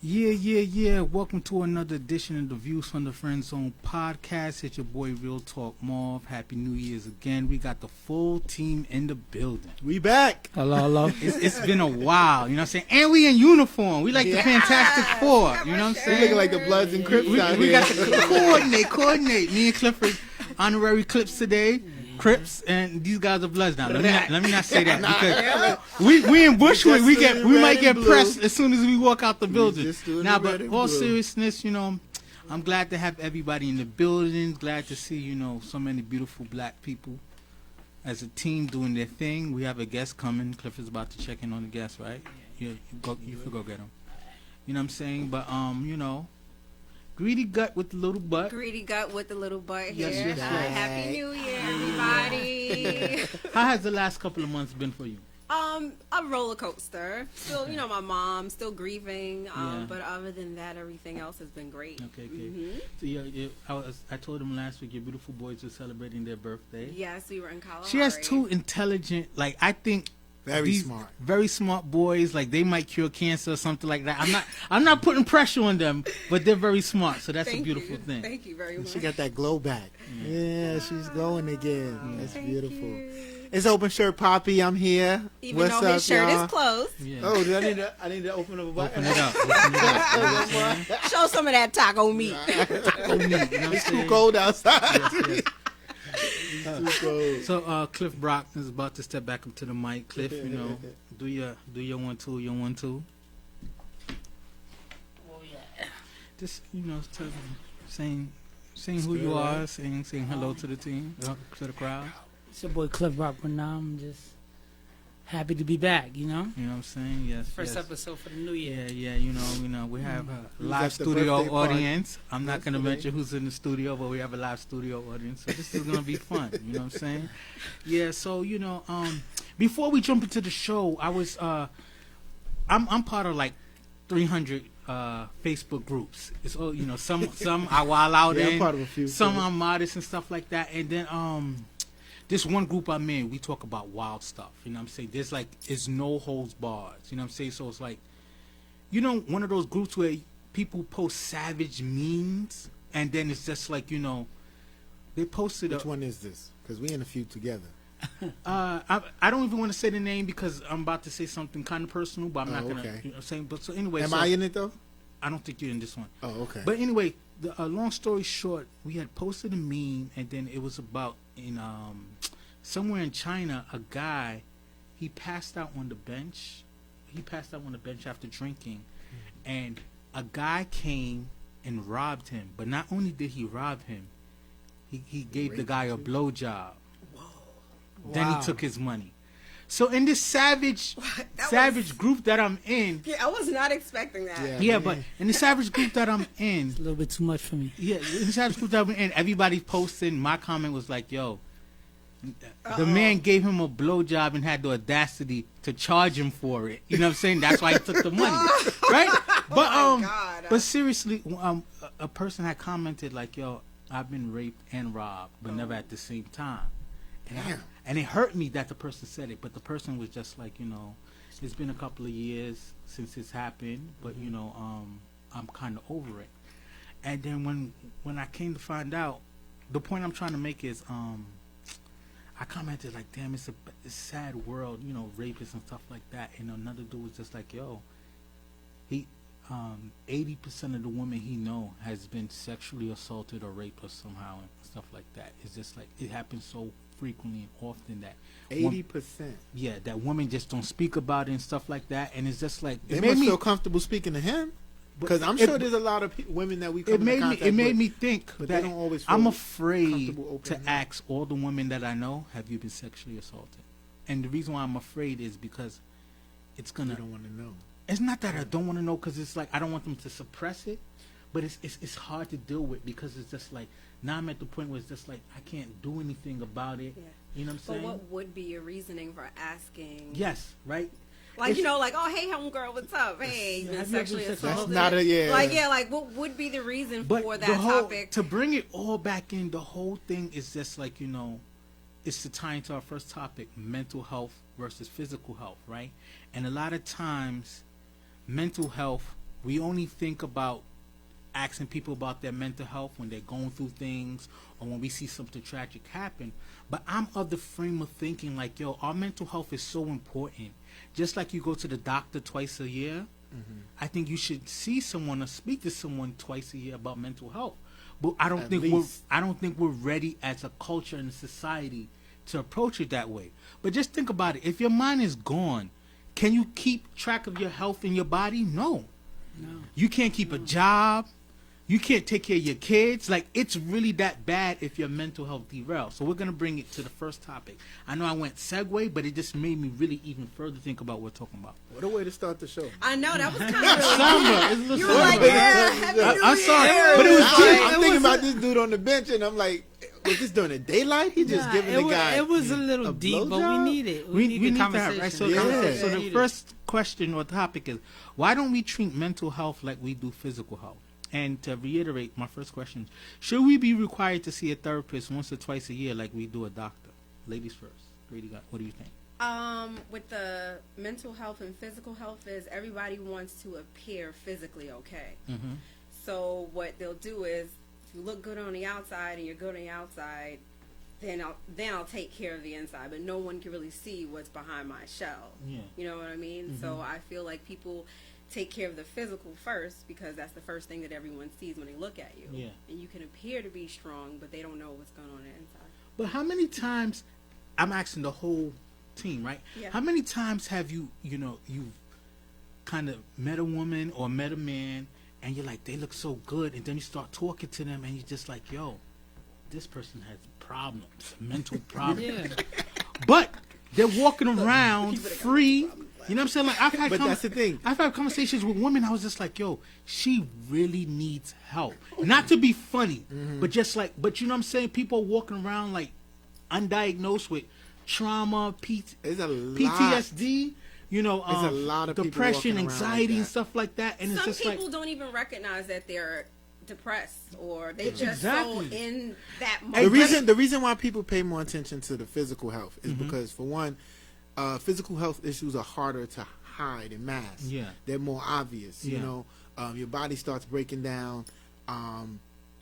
Yeah. Welcome to another edition of the Views from the Friend Zone podcast. It's your boy Real Talk Marv. Happy New Year's again. We got the full team in the building. We back. Hello. It's been a while, you know what I'm saying? And we in uniform. We like the Fantastic Four, you know what I'm We saying? looking like the Bloods and Crips out We here. got to coordinate. Me and Clifford, honorary Clips today. Crips and these guys are Bloods now. Let me not say that because we in Bushwick. We might get pressed as soon as we walk out the building. Now, but all seriousness, you know, I'm glad to have everybody in the building. Glad to see, you know, so many beautiful black people as a team doing their thing. We have a guest coming. Clifford's about to check in on the guest, right? Yeah, you could go get him. You know what I'm saying? But you know. Greedy gut with the little butt. Greedy gut with the little butt here. Yes. Happy New Year, everybody. How has the last couple of months been for you? A roller coaster. Still, you know, my mom still grieving. Yeah. But other than that, everything else has been great. Okay. Mm-hmm. So I told them last week your beautiful boys were celebrating their birthday. Yes, we were in Colorado. She has two intelligent, like I think. Very smart boys. Like they might cure cancer or something like that. I'm not putting pressure on them, but they're very smart. So that's a beautiful thing. Thank you very much. She got that glow back. Yeah, she's glowing again. That's beautiful. You. It's Open Shirt Poppy. I'm here. Even What's though up, his shirt y'all? is closed. Yeah. Oh, do I need to open up a button? Open it up. You know what I'm saying? Show some of that taco meat. Taco meat, you know what I'm It's too saying? cold outside. Yes. Too cold. So Cliff Brock is about to step back up to the mic. Cliff, you know, do your 1-2, your 1-2. Oh yeah. Just saying who you are, saying hello to the team, to the crowd. It's your boy Cliff Rock, but now I'm just happy to be back. You know. You know what I'm saying? Yes. First episode for the new year. Yeah. You know, we have a live at the studio birthday party? audience. I'm not going to mention who's in the studio, but we have a live studio audience. So this is going to be fun. You know what I'm saying? Yeah. So you know, before we jump into the show, I was, I'm part of like 300 Facebook groups. It's all, you know, some I wild out Yeah, in. I'm part of a few. Some I'm modest and stuff like that. And then this one group I'm in, we talk about wild stuff. You know what I'm saying? There's like, it's no holds bars. You know what I'm saying? So it's like, you know, one of those groups where people post savage memes, and then it's just like, you know, they posted. Which one is this? Because we in a few together. I don't even want to say the name because I'm about to say something kind of personal, but I'm not gonna. Okay. You know what I'm saying? But so anyway, Am I in it though? I don't think you're in this one. Oh, okay. But anyway, long story short, we had posted a meme, and then it was about in somewhere in China, a guy, he passed out on the bench. He passed out on the bench after drinking, and a guy came and robbed him. But not only did he rob him, he gave the guy a blowjob. Then Wow. he took his money. So in this savage group that I'm in, Yeah, I was not expecting that. yeah, but in the savage group that I'm in, It's a little bit too much for me. yeah, in the savage group that I'm in, everybody posting. My comment was like, "Yo, the man gave him a blowjob and had the audacity to charge him for it." You know what I'm saying? That's why he took the money, right? But God. but seriously, a person had commented like, "Yo, I've been raped and robbed, but never at the same time." And it hurt me that the person said it, but the person was just like, you know, it's been a couple of years since it's happened, but you know, I'm kind of over it. And then when I came to find out, the point I'm trying to make is, I commented like, damn, it's a sad world, you know, rapists and stuff like that. And another dude was just like, yo, he 80% of the women he know has been sexually assaulted or raped or somehow and stuff like that. It's just like it happens so frequently and often that 80%. yeah, that women just don't speak about it and stuff like that. And it's just like They must feel comfortable speaking to him. Because I'm sure there's a lot of women that we come into contact it made with, me think but that they don't always feel I'm afraid comfortable to opening up. ask all the women that I know, have you been sexually assaulted? And the reason why I'm afraid is because it's You gonna. don't want to know. It's not that I don't want to know, because it's like I don't want them to suppress it, but it's hard to deal with because it's just like now I'm at the point where it's just like I can't do anything about it. Yeah. You know what I'm But saying? what would be your reasoning for asking? Yes, right. Like, you know, like, oh, hey, homegirl, what's up? Hey, you been Have you ever sexually been sexually assaulted? That's not a, yeah. Like, yeah, like, what would be the reason But for the that whole, topic? to bring it all back in, the whole thing is just like, you know, it's to tie into our first topic, mental health versus physical health, right? And a lot of times, mental health we only think about asking people about their mental health when they're going through things or when we see something tragic happen. But I'm of the frame of thinking like, yo, our mental health is so important. Just like you go to the doctor twice a year, I think you should see someone or speak to someone twice a year about mental health. But I don't think we're ready as a culture and a society to approach it that way. But just think about it. If your mind is gone, can you keep track of your health in your body? No. You can't keep a job. You can't take care of your kids. Like, it's really that bad if your mental health derails. So we're going to bring it to the first topic. I know I went segue, but it just made me really even further think about what we're talking about. What a way to start the show. I know, that was kind Somber. of... You were like, yeah, Happy New I'm sorry, Year. but it was I'm thinking about this dude on the bench, and I'm like, was this during the daylight? He just giving the guy It was a little deep, but we need it. We need the need conversation. that, right? So, Yeah. so the first question or topic is, why don't we treat mental health like we do physical health? And to reiterate, my first question, should we be required to see a therapist once or twice a year like we do a doctor? Ladies first. Grady, what do you think? With the mental health and physical health is everybody wants to appear physically okay. Mm-hmm. So what they'll do is, if you look good on the outside and you're good on the outside, then I'll take care of the inside. But no one can really see what's behind my shell. Yeah. You know what I mean? Mm-hmm. So I feel like people take care of the physical first because that's the first thing that everyone sees when they look at you. Yeah. And you can appear to be strong, but they don't know what's going on inside. But how many times, I'm asking the whole team, right? Yeah. How many times have you've kind of met a woman or met a man and you're like, they look so good, and then you start talking to them and you're just like, yo, this person has problems, mental problems. Yeah. But they're walking around free. You know what I'm saying? Like, But that's the thing. I've had conversations with women. I was just like, yo, she really needs help. Not to be funny, but just like, but you know what I'm saying? People are walking around like undiagnosed with trauma, There's a lot. PTSD, you know, There's a lot of people depression, walking around anxiety, like and that. stuff like that. And it's Some just like, people don't even recognize that they're depressed or they just Exactly. so in that The moment. reason why people pay more attention to the physical health is because, for one, physical health issues are harder to hide and mask. Yeah. They're more obvious. You Yeah. know, your body starts breaking down.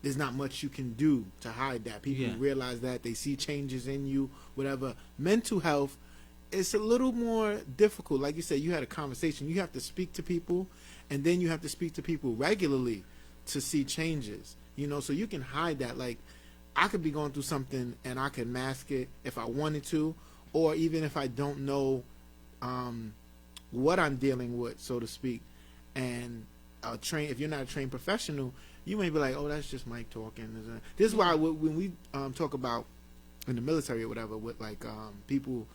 There's not much you can do to hide that. People Yeah. realize that. They see changes in you, whatever. Mental health, it's a little more difficult. Like you said, you had a conversation. You have to speak to people, and then you have to speak to people regularly to see changes. You know, so you can hide that. Like, I could be going through something, and I could mask it if I wanted to, or even if I don't know what I'm dealing with, so to speak. And if you're not a trained professional, you may be like, oh, that's just Mike talking. This is why when we talk about in the military or whatever with like people,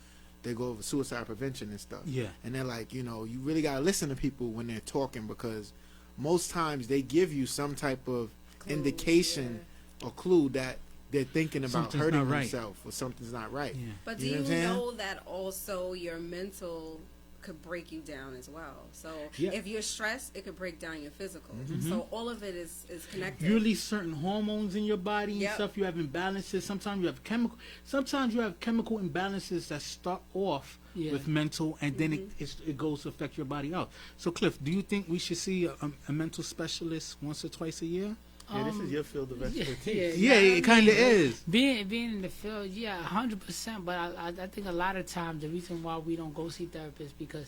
they go over suicide prevention and stuff. Yeah. And they're like, you know, you really got to listen to people when they're talking, because most times they give you some type of indication or clue that they're thinking about Something's hurting not right. themselves or something's not right. yeah. But You do know you what I'm saying? know that also your mental could break you down as well? So Yeah. if you're stressed, it could break down your physical. So all of it is connected. You release certain hormones in your body and Yep. stuff. You have imbalances. Sometimes you have chemical imbalances that start off Yeah. with mental, and then it goes to affect your body out. So, Cliff, do you think we should see a mental specialist once or twice a year? Yeah, this is your field of expertise. Yeah, it kind of is. Being in the field, yeah, 100%. But I think a lot of times the reason why we don't go see therapists because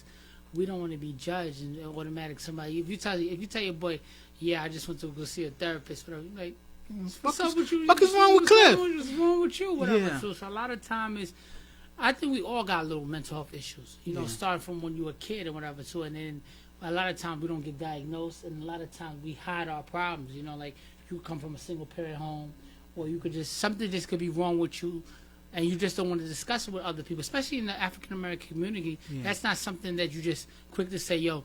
we don't want to be judged and automatic somebody. If you tell your boy, yeah, I just went to go see a therapist, whatever, like, what's up with you? Fuck is wrong with Cliff? What's wrong with you? Whatever. Yeah. So a lot of time is, I think we all got little mental health issues. You know, Yeah. starting from when you were a kid and whatever. So and then a lot of times we don't get diagnosed, and a lot of times we hide our problems. You know, like you come from a single parent home, or you could something just could be wrong with you, and you just don't want to discuss it with other people, especially in the African American community. Yeah. That's not something that you just quick to say, yo,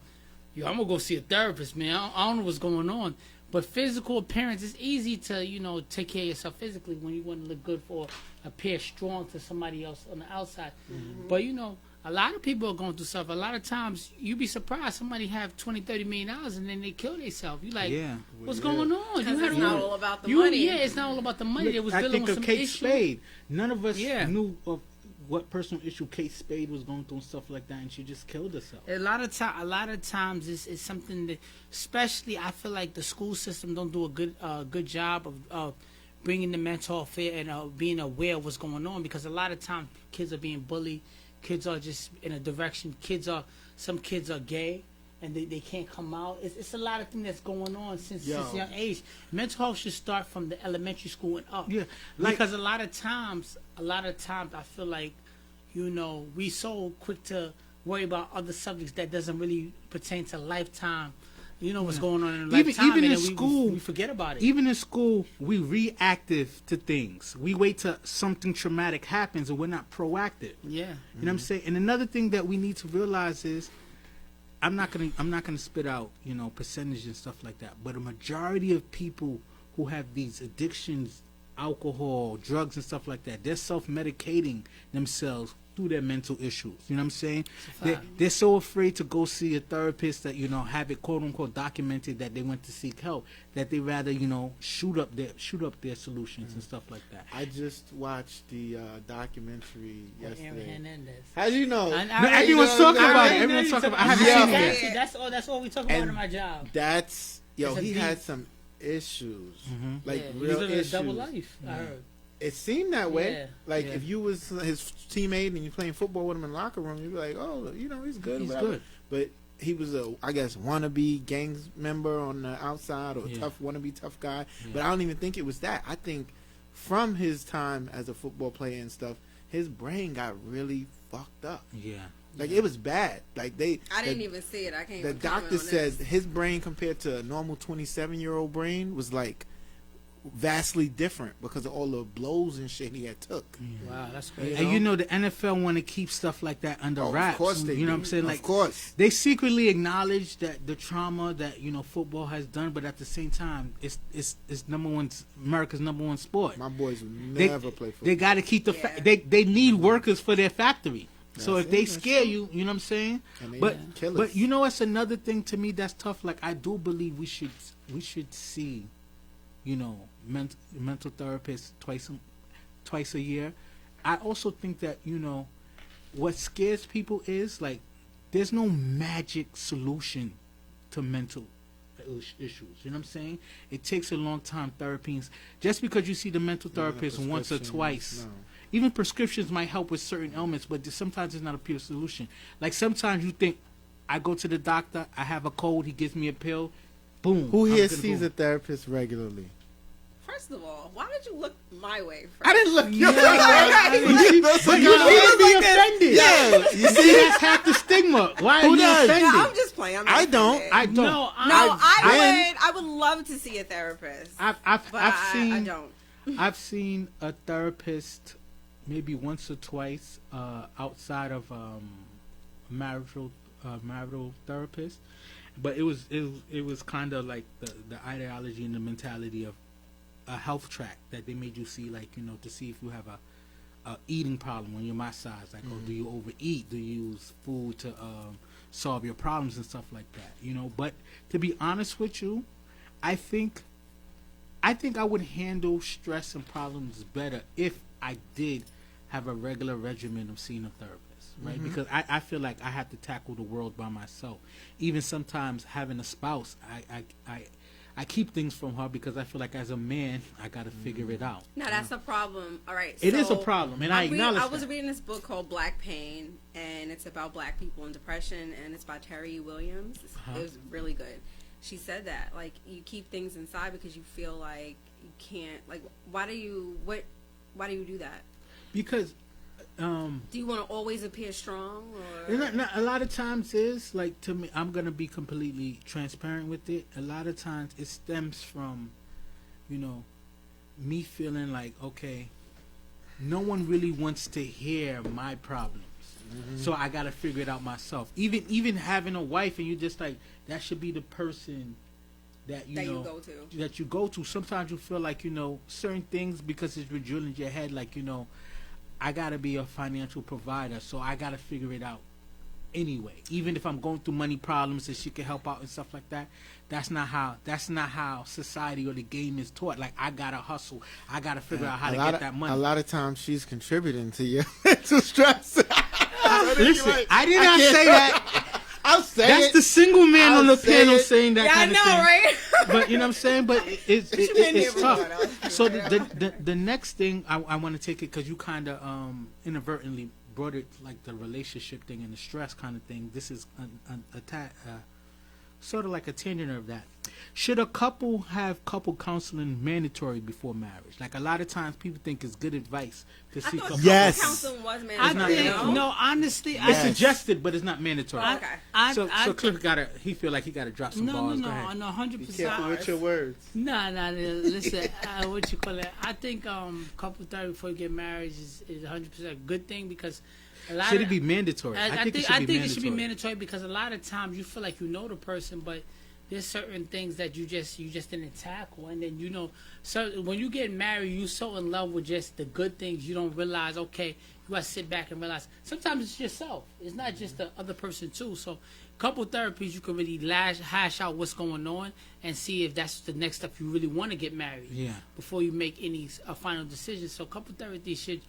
I'm gonna go see a therapist, man. I don't know what's going on. But physical appearance, it's easy to, take care of yourself physically when you want to look good or appear strong to somebody else on the outside. But, a lot of people are going through stuff. A lot of times, you'd be surprised somebody have $20, $30 million and then they kill themselves. You like, Yeah. what's going on? Because it's not all about the money. Yeah, it's not all about the money. They was I dealing think with of some Kate issue. Spade. None of us Yeah. knew of what personal issue Kate Spade was going through and stuff like that, and she just killed herself. A lot of times, it's something that, especially, I feel like the school system don't do a good job of bringing the mental health and being aware of what's going on, because a lot of times kids are being bullied, kids are just in a direction, some kids are gay and they can't come out. It's a lot of things that's going on since young age. Mental health should start from the elementary school and up. Yeah, because a lot of times I feel like, we so quick to worry about other subjects that doesn't really pertain to lifetime. What's going on in lifetime, even in and school, we forget about it. Even in school, we reactive to things. We wait till something traumatic happens, and we're not proactive. Yeah, you know what I'm saying. And another thing that we need to realize is, I'm not gonna spit out percentage and stuff like that, but a majority of people who have these addictions, alcohol, drugs, and stuff like that, they're self-medicating themselves through their mental issues. You know what I'm saying? They're so afraid to go see a therapist that have it quote unquote documented that they went to seek help, that they rather shoot up their solutions and stuff like that. I just watched the documentary yesterday. Hernandez. How do you know? Everyone's talking about it. Everyone's talking about it. I haven't seen it. That's all we talk about in my job. That's he had some issues, real he's issues. A double life. I heard. It seemed that way. Yeah. Like if you was his teammate and you playing football with him in the locker room, you'd be like, oh, he's good. He's whatever. good. But he was I guess wannabe gang member on the outside, or wannabe tough guy. Yeah. But I don't even think it was that. I think from his time as a football player and stuff, his brain got really fucked up. Yeah. Like it was bad. Like I didn't even see it. I can't. The doctor said his brain compared to a normal 27-year-old brain was like vastly different because of all the blows and shit he had took. Wow, that's crazy. And the NFL want to keep stuff like that under wraps. Of course they do. What I'm saying? Like, of course. They secretly acknowledge that the trauma that football has done, but at the same time, it's America's number one sport. My boys would never play football. They got to keep they need workers for their factory. So if they scare you, you know what I'm saying? But it's another thing to me that's tough. Like I do believe we should see, mental therapists twice a year. I also think that what scares people is like there's no magic solution to mental issues. You know what I'm saying? It takes a long time. Therapies, just because you see the mental therapist once or twice. No. Even prescriptions might help with certain ailments, but sometimes it's not a pure solution. Like sometimes you think, I go to the doctor, I have a cold, he gives me a pill, boom. Who here sees a therapist regularly? First of all, why did you look my way first? I didn't look your way. But you shouldn't be offended. Yeah, you see, that's half the stigma. Why are you offended? No, I'm just playing. I don't. I would love to see a therapist. I don't. I've seen a therapist maybe once or twice outside of marital therapist, but it was kind of like the ideology and the mentality of a health track that they made you see, like to see if you have a eating problem when you're my size, like do you overeat, do you use food to solve your problems and stuff like that, But to be honest with you, I think I would handle stress and problems better if I did have a regular regimen of seeing a therapist, right? Because I feel like I have to tackle the world by myself. Even sometimes having a spouse, I keep things from her because I feel like as a man, I got to figure it out. Now, that's a problem. All right. It is a problem, and I acknowledge that. I was reading this book called Black Pain, and it's about black people and depression, and it's by Terry Williams. It was really good. She said that, like, you keep things inside because you feel like you can't, like, why do you do that? Because do you want to always appear strong, or a lot of times is like, to me, I'm gonna be completely transparent with it. A lot of times it stems from me feeling like, okay, no one really wants to hear my problems, so I gotta figure it out myself. Even having a wife, and you just like, that should be the person that you go to. Sometimes you feel like certain things because it's drilled in your head, like I gotta be a financial provider, so I gotta figure it out anyway. Even if I'm going through money problems and she can help out and stuff like that. That's not how society or the game is taught. Like, I gotta hustle. I gotta figure out how to get that money. A lot of times she's contributing to your mental stress. Listen, I did not say that. I'll say That's it. the single man I'll on the say panel it. saying that Yeah, I kind know, of thing. right? But you know what I'm saying? But it's been here tough. before, So the next thing I want to take it, because you kind of inadvertently brought it, like the relationship thing and the stress kind of thing. This is sort of like a tangent of that. Should a couple have couple counseling mandatory before marriage? Like, a lot of times people think it's good advice to I seek thought couple Yes. counseling was I mandatory. think no, honestly, It's Yes. suggested, but it's not mandatory. Oh, okay. So I Cliff he feel like he got to drop some no, bars. no, Go ahead. no, Be 100%. careful with your words. Nah. Listen, what you call it? I think couple therapy before you get married is 100% a good thing, because a lot Should of, it be mandatory? I think it should be mandatory, because a lot of times you feel like you know the person, but there's certain things that you just didn't tackle, and then so when you get married, you so in love with just the good things, you don't realize. Okay, you gotta sit back and realize sometimes it's yourself. It's not just the other person too. So, couple therapies, you can really hash out what's going on and see if that's the next step you really want to get married. Yeah. Before you make any final decision. So, couple therapy should,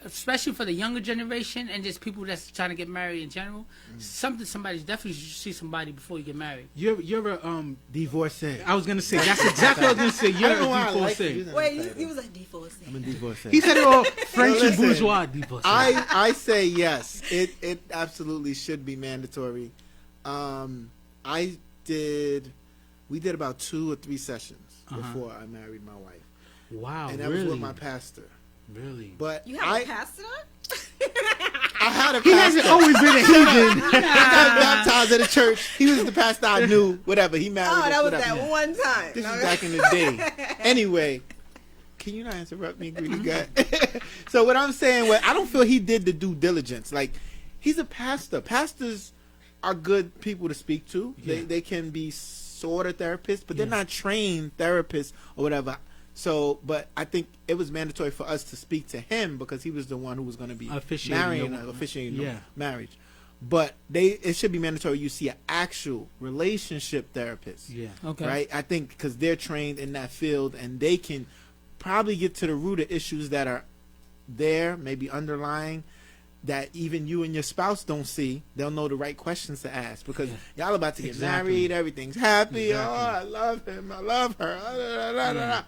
especially for the younger generation and just people that's trying to get married in general, somebody definitely should see somebody before you get married. You're a Divorcee. I was gonna say that's exactly what I was gonna say. I You're don't know why I a like divorcee. using Wait, the title. he was like divorcee. I'm a divorcee. He said it all French and listen. bourgeois divorcee. I say yes. It absolutely should be mandatory. We did about 2 or 3 sessions before I married my wife, Wow, and that really? was with my pastor. Really? But You have a pastor? I had a He pastor. hasn't always been a heathen. I got baptized at a church. He was the pastor I knew. Whatever. He married. Oh, us, that was whatever. that one time. This is back in the day. Anyway, can you not interrupt me, greedy guy? So what I'm saying, I don't feel he did the due diligence. Like, he's a pastor. Pastors are good people to speak to. Yeah. They can be sort of therapists, but they're Yeah. not trained therapists or whatever. So, but I think it was mandatory for us to speak to him because he was the one who was going to be Officiating officiating yeah. the marriage. But it should be mandatory you see an actual relationship therapist. Yeah. Okay. Right? I think because they're trained in that field and they can probably get to the root of issues that are there, maybe underlying, that even you and your spouse don't see. They'll know the right questions to ask because y'all about to get Exactly. married, everything's happy. Exactly. Oh, I love him, I love her.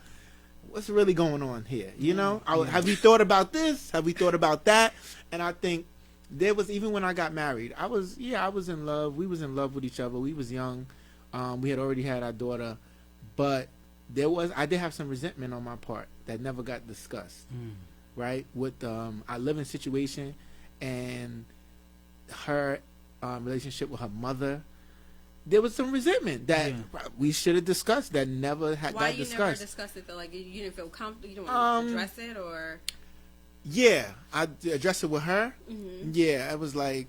What's really going on here? You know? Have we thought about this? Have we thought about that? And I think there was, even when I got married, I was in love. We was in love with each other. We was young. We had already had our daughter, but I did have some resentment on my part that never got discussed. Right? With our living situation and her relationship with her mother, there was some resentment that we should have discussed that never got discussed. Why you never discussed it though? Like you didn't feel comfortable? You didn't want to address it, or? Yeah, I addressed it with her. Mm-hmm. Yeah, it was like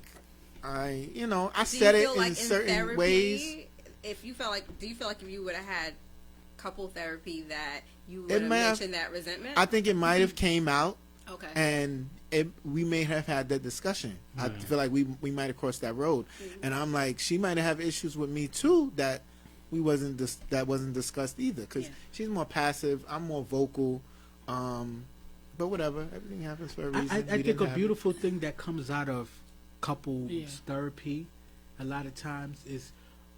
I Do said you it feel in like certain therapy, ways. If you felt like, do you feel like if you would have had couple therapy that you would It have may have- mentioned that resentment? I think it might have came out, Okay. and we may have had that discussion. I feel like we might have crossed that road, and I'm like, she might have issues with me too that wasn't discussed either because she's more passive, I'm more vocal, but whatever, everything happens for a reason. I think a beautiful thing that comes out of couples Yeah. therapy a lot of times is,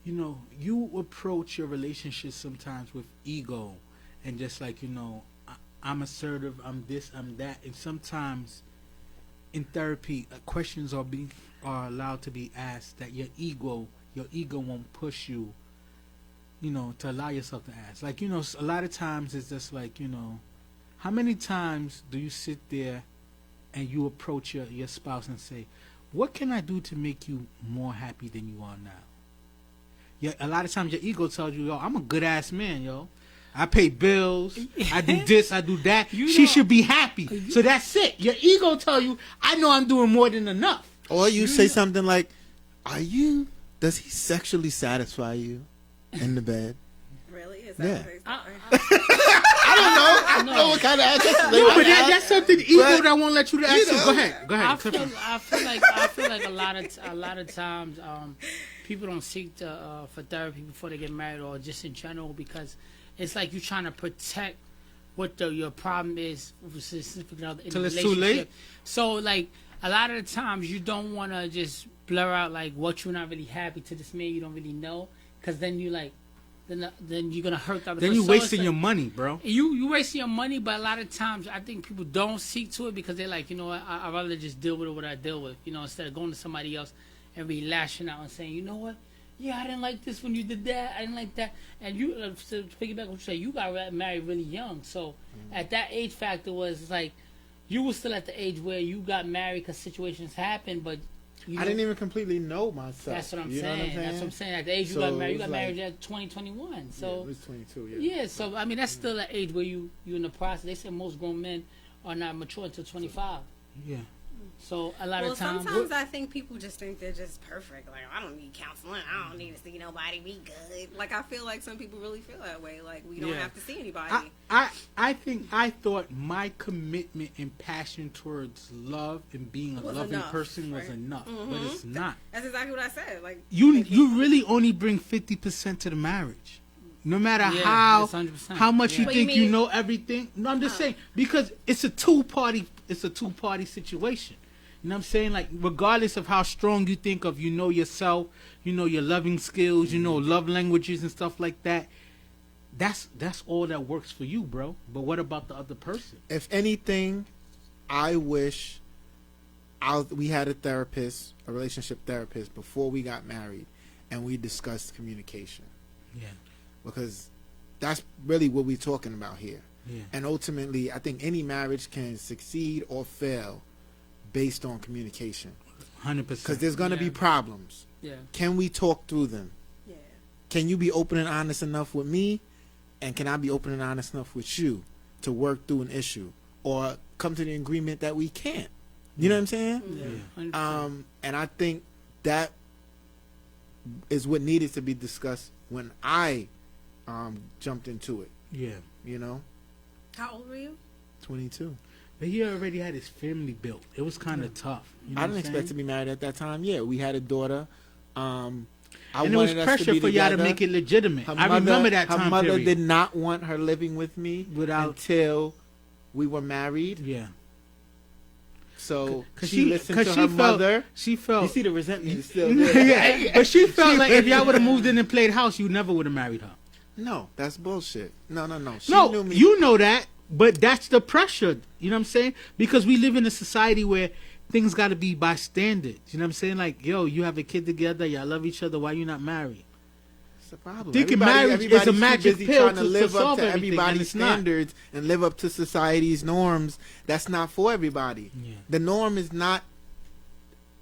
you approach your relationship sometimes with ego and just like, I'm assertive, I'm this, I'm that, and sometimes in therapy questions are allowed to be asked that your ego won't push you, to allow yourself to ask. Like, a lot of times it's just like, how many times do you sit there and you approach your spouse and say, what can I do to make you more happy than you are now? Yeah, a lot of times your ego tells you, yo, I'm a good ass man, yo. I pay bills. I do this. I do that. She should be happy. So that's it. Your ego tell you, I know I'm doing more than enough. Or you say something like, does he sexually satisfy you in the bed? Really? Is Yeah. that what I don't know what kind of access. No, but that's something evil that won't let you to access. Go ahead. I feel like a lot of times people don't seek for therapy before they get married or just in general because it's like you're trying to protect what your problem is with a significant other in the Till it's relationship. too late. So like a lot of the times you don't want to just blur out like what you're not really happy to this man you don't really know because then you like then you're gonna hurt the other Then person. you So wasting it's your like, money, bro. you wasting your money, but a lot of times I think people don't seek to it because they're like, you know what, I'd rather just deal with what I deal with, you know, instead of going to somebody else and be lashing out and saying, you know what, yeah, I didn't like this when you did that, I didn't like that, and you to piggyback what you say, you got married really young, so at that age factor was like you were still at the age where you got married because situations happened, but I didn't even completely know myself. That's what I'm you know saying. What I'm saying. That's what I'm saying. At the age So you got married, it was like- at 2021. So Yeah, it was 22. Yeah. yeah, so I mean that's still an age where you in the process. They say most grown men are not mature until 25. Yeah. So a lot Well, of times, sometimes I think people just think they're just perfect. Like, I don't need counseling. I don't need to see nobody be good. Like, I feel like some people really feel that way. Like, we don't Yeah. have to see anybody. I thought my commitment and passion towards love and being a Was loving enough, person was right? enough, but Mhm. it's not. That's exactly what I said. Like, You really only bring 50% to the marriage. No matter Yeah, how that's 100%. how much Yeah. you What you think you mean? know everything. No, I'm just saying because it's a two-party situation. You know what I'm saying? Like regardless of how strong you think of, you know yourself, you know your loving skills, you know love languages and stuff like that. That's all that works for you, bro. But what about the other person? If anything, I wish we had a therapist, a relationship therapist, before we got married, and we discussed communication. Yeah. Because that's really what we're talking about here. Yeah. And ultimately, I think any marriage can succeed or fail based on communication. 100%. Because there's going to be Yeah. problems. yeah, Can we talk through them? yeah. Can you be open and honest enough with me? And can I be open and honest enough with you to work through an issue? Or come to the agreement that we can't? You know what I'm saying? yeah. Yeah. 100%. And I think that is what needed to be discussed when I jumped into it. Yeah. You know, How old were you? 22. But he already had his family built. It was kind of tough. You know I what didn't I'm expect to saying? be married at that time. Yeah, we had a daughter. I And there was wanted us to pressure be for y'all to together. make it legitimate. Her I mother- remember that time Her mother period. did not want her living with me Without- until we were married. Yeah. So 'Cause she listened to her felt, mother. She felt. You see the resentment is still there. yeah, but she felt like if y'all would have moved in and played house, you never would have married her. No, that's bullshit. No. She No, knew me. you know that, but that's the pressure. You know what I'm saying? Because we live in a society where things got to be by standards. You know what I'm saying? Like, yo, you have a kid together, y'all love each other. Why you not married? That's the problem. Thinking Everybody- marriage is a everybody's too magic busy pill trying to to live up solve to everything, and everybody's it's not. standards and live up to society's norms. That's not for everybody. Yeah. The norm is not.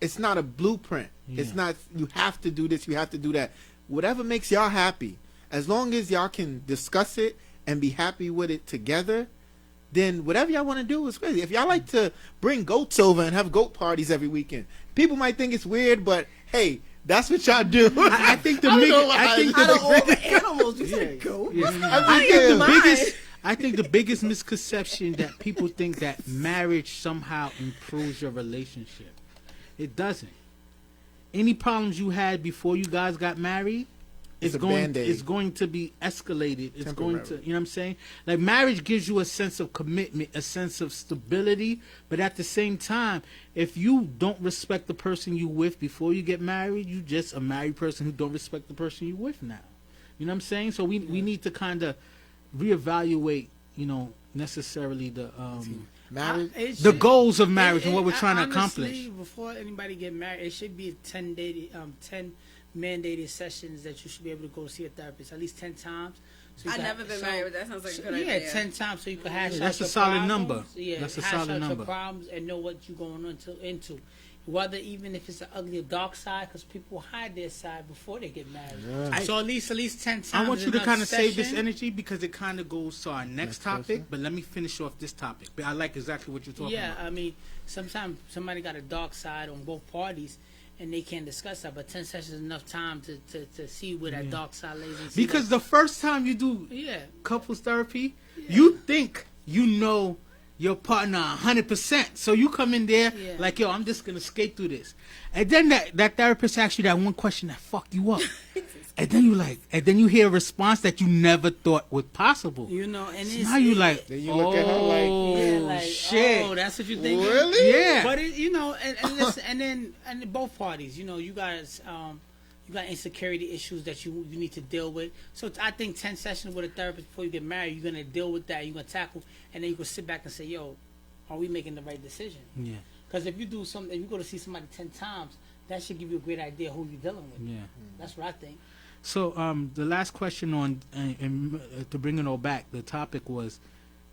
It's not a blueprint. It's Yeah. not. You have to do this. You have to do that. Whatever makes y'all happy. As long as y'all can discuss it and be happy with it together, then whatever y'all want to do is crazy. If y'all like to bring goats over and have goat parties every weekend, people might think it's weird, but hey, that's what y'all do. I think the I don't biggest. know why I think I the don't all the animals. You said goat. Yeah. I I think the mine. biggest. I think the biggest misconception that people think that marriage somehow improves your relationship. It doesn't. Any problems you had before you guys got married, It's a going Band-Aid. it's going to be escalated. It's going to, Temporary. you know what I'm saying? Like marriage gives you a sense of commitment, a sense of stability, but at the same time, if you don't respect the person you with before you get married, you just a married person who don't respect the person you with now. You know what I'm saying? So we need to kind of reevaluate, you know, necessarily the Marriage. the goals of marriage and what we're trying to honestly, accomplish. Before anybody get married, it should be 10 mandated sessions that you should be able to go see a therapist at least 10 times. So you I've can- never been so- married, but that sounds like a good yeah, idea. 10 times so you can hash out that's a your solid problems. number. Yeah, That's a hash solid out number. your problems and know what you're going into. Whether even if it's an ugly or dark side, because people hide their side before they get married. Yeah. So at least 10 times. I want you to enough kind of save this session. energy because it kind of goes to our next Next topic. question. But let me finish off this topic. But I like exactly what you're talking Yeah, about. I mean, sometimes somebody got a dark side on both parties, and they can't discuss that. But 10 sessions is enough time to see where that dark side lays. And see Because the first time you do yeah, couples therapy, you think you know your partner 100%. So you come in there like, yo, I'm just gonna skate through this, and then that therapist asks you that one question that fuck you up, and then you hear a response that you never thought was possible. you know, and So it's, now you like, Then you look at her like, shit. oh, that's what you think. Really? Yeah. But it, you know, and listen, and both parties, you know, you guys, you got insecurity issues that you need to deal with. So I think 10 sessions with a therapist before you get married, you're gonna deal with that. You're gonna tackle, and then you can sit back and say, yo, are we making the right decision? Yeah. Because if you do something, if you go to see somebody 10 times, that should give you a great idea who you're dealing with. Yeah. That's what I think. So the last question on to bring it all back, the topic was,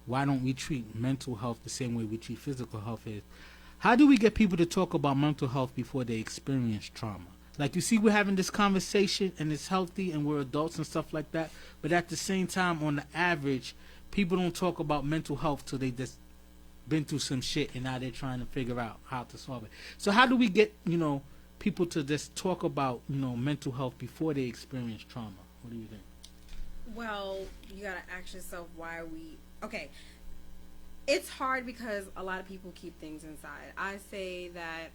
why don't we treat mental health the same way we treat physical health? Is how do we get people to talk about mental health before they experience trauma? Like, you see, we're having this conversation and it's healthy and we're adults and stuff like that, but at the same time, on the average, people don't talk about mental health till they just been through some shit and now they're trying to figure out how to solve it. So how do we get, people to just talk about, mental health before they experience trauma? What do you think? Well, you gotta ask yourself why okay. It's hard because a lot of people keep things inside. I say that,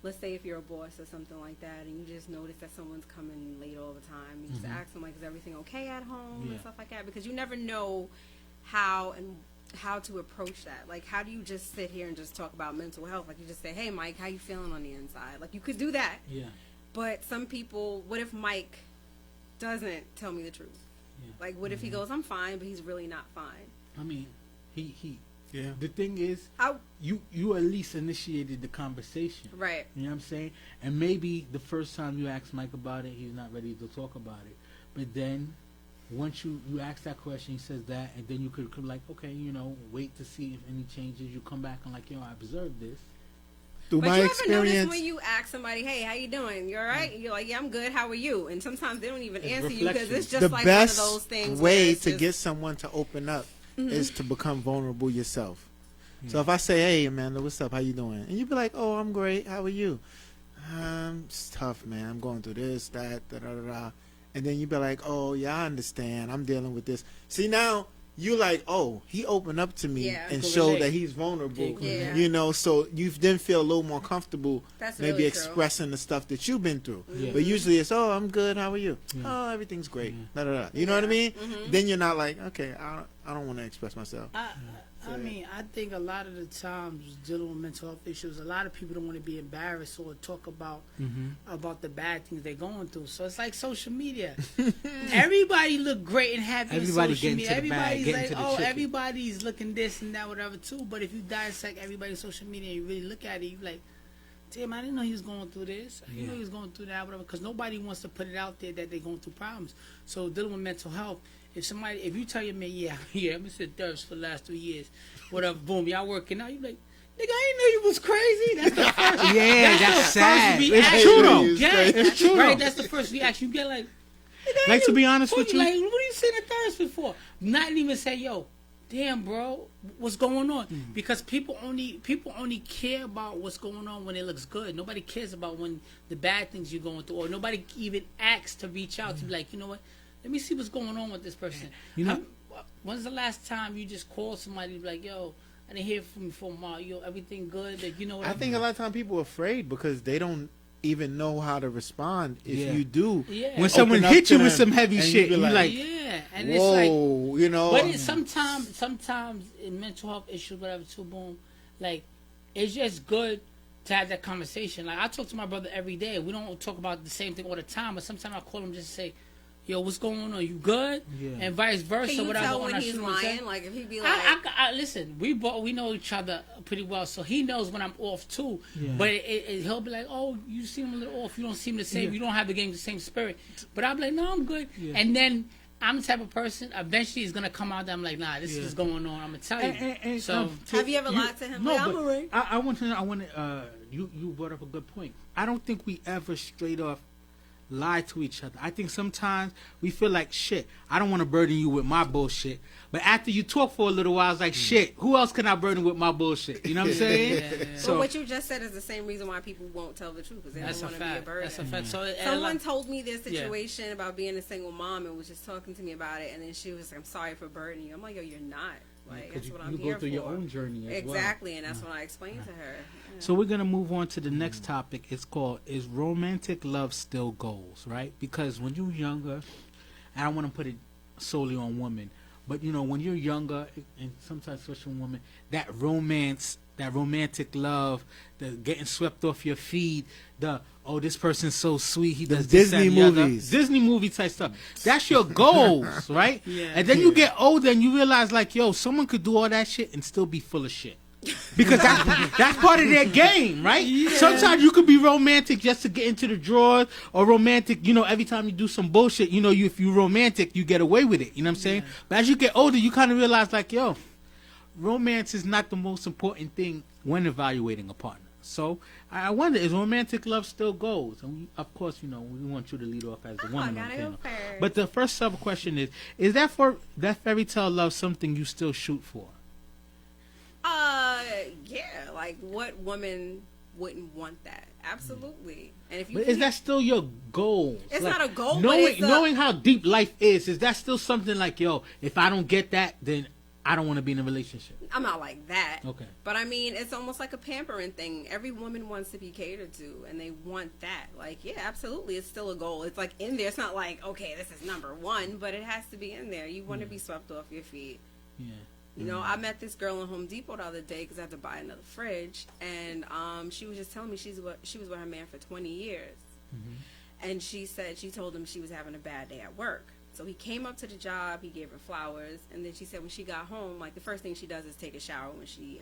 let's say if you're a boss or something like that and you just notice that someone's coming late all the time, you just ask them, like, is everything okay at home and stuff like that, because you never know how to approach that. Like, how do you just sit here and just talk about mental health? Like, you just say, hey, Mike, how you feeling on the inside? Like, you could do that. Yeah. But some people, what if Mike doesn't tell me the truth? Yeah. Like, what if he goes, I'm fine, but he's really not fine? I mean, he. Yeah. The thing is, you at least initiated the conversation. Right. You know what I'm saying? And maybe the first time you ask Mike about it, he's not ready to talk about it. But then, once you ask that question, he says that, and then you could like, okay, wait to see if any changes. You come back and like, I observed this. Through But my you ever experience, notice when you ask somebody, hey, how you doing? You all right? You're like, yeah, I'm good. How are you? And sometimes they don't even It's answer you because reflection. it's just the like best one of those things. way where it's to just- get someone to open up is to become vulnerable yourself. So if I say, hey, Amanda, what's up? How you doing? And you be like, oh, I'm great. How are you? It's tough, man. I'm going through this, that, da, da, da, da. And then you be like, oh, yeah, I understand. I'm dealing with this. See, now you like, oh, he opened up to me Yeah. and Could showed relate. that he's vulnerable. Yeah. So you then feel a little more comfortable That's maybe really true. expressing the stuff that you've been through. Yeah. But usually it's, oh, I'm good. How are you? Yeah. Oh, everything's great. Yeah. Da, da, da. You know what I mean? Mhm. Then you're not like, okay, I don't want to express myself. I mean, I think a lot of the times dealing with mental health issues, a lot of people don't want to be embarrassed or talk about the bad things they're going through. So it's like social media. Everybody look great and happy Everybody on social getting media. to the bag, Everybody's getting like, to the oh, chicken. everybody's looking this and that, whatever, too. But if you dissect everybody's social media and you really look at it, you're like, damn, I didn't know he was going through this. I didn't know he was going through that, whatever. Because nobody wants to put it out there that they're going through problems. So dealing with mental health, if you tell your man, I've been sitting therapist for the last 3 years, whatever, boom, y'all working out, you be like, nigga, I didn't know you was crazy. That's the first. That's the sad. first It's reaction true though. you get. It's true Right, though. that's the first reaction you get. Like, nigga, I Like, to knew- be honest what with you- like, what are you sitting at therapist for? Not even say, yo, damn, bro, what's going on? Because people only care about what's going on when it looks good. Nobody cares about when the bad things you're going through, or nobody even asks to reach out to be like, you know what? Let me see what's going on with this person. When's the last time you just called somebody and be like, yo, I didn't hear from you for a while. Yo, everything good? Like, you know what I think a lot of time people are afraid because they don't even know how to respond if Yeah. you do. Yeah. When Open someone up hit to you with them some heavy and shit, be you like, Yeah, and whoa, it's like, but it's sometimes in mental health issues, whatever, too, boom, like, it's just good to have that conversation. Like, I talk to my brother every day. We don't talk about the same thing all the time, but sometimes I call him just to say, yo, what's going on? You good? Yeah. And vice versa. Can you whatever. tell on when our he's shoot and lying? tell. Like, if he be like, I listen. We know each other pretty well, so he knows when I'm off too. Yeah. But he'll be like, "Oh, you seem a little off. You don't seem the same. Yeah. You don't have the same spirit." But I'm like, "No, I'm good." Yeah. And then I'm the type of person. Eventually, it's gonna come out that I'm like, "Nah, this is going on." I'm gonna tell you. And, So have you ever lied to him? No, Like, I'm but alright. I want to. You brought up a good point. I don't think we ever straight off lie to each other. I think sometimes we feel like, shit, I don't want to burden you with my bullshit. But after you talk for a little while, it's like, shit, who else can I burden with my bullshit? You know what I'm saying? So what you just said is the same reason why people won't tell the truth, because they don't want to be a burden. That's a fact. So someone told me this situation about being a single mom and was just talking to me about it, and then she was like, I'm sorry for burdening you. I'm like, yo, you're not. Like, that's what I'm here for. You go through your own journey as exactly, well. and that's what I explained to her. Yeah. So we're going to move on to the next topic. It's called, is romantic love still goals, right? Because when you're younger, I don't want to put it solely on women, but, you know, when you're younger, and sometimes especially women, that romance, that romantic love, the getting swept off your feet, the, oh, this person's so sweet, he does this Disney and the other. movies. Disney movie type stuff. That's your goals, right? Yeah. And then you get older and you realize, like, yo, someone could do all that shit and still be full of shit. Because that's part of their game, right? Yeah. Sometimes you could be romantic just to get into the drawers, or romantic, you know, every time you do some bullshit, you know, if you're romantic, you get away with it. You know what I'm saying? But as you get older, you kind of realize, like, yo, romance is not the most important thing when evaluating a partner. So I wonder, is romantic love still goals? And we, of course, you know, we want you to lead off as the woman. I gotta go first. But the first sub question is that fairy tale love something you still shoot for? Yeah, like what woman wouldn't want that? Absolutely. And if you, but is that still your goal? It's like, not a goal. Knowing how deep life is that still something like, yo, if I don't get that, then I don't want to be in a relationship? I'm not like that. Okay. But I mean, it's almost like a pampering thing. Every woman wants to be catered to, and they want that. Like, yeah, absolutely, it's still a goal. It's like in there. It's not like, okay, this is number one, but it has to be in there. You want to be swept off your feet. Yeah. You know, I met this girl in Home Depot the other day because I had to buy another fridge, and she was just telling me she was with her man for 20 years, and she said she told him she was having a bad day at work. So he came up to the job, he gave her flowers, and then she said when she got home, like the first thing she does is take a shower when she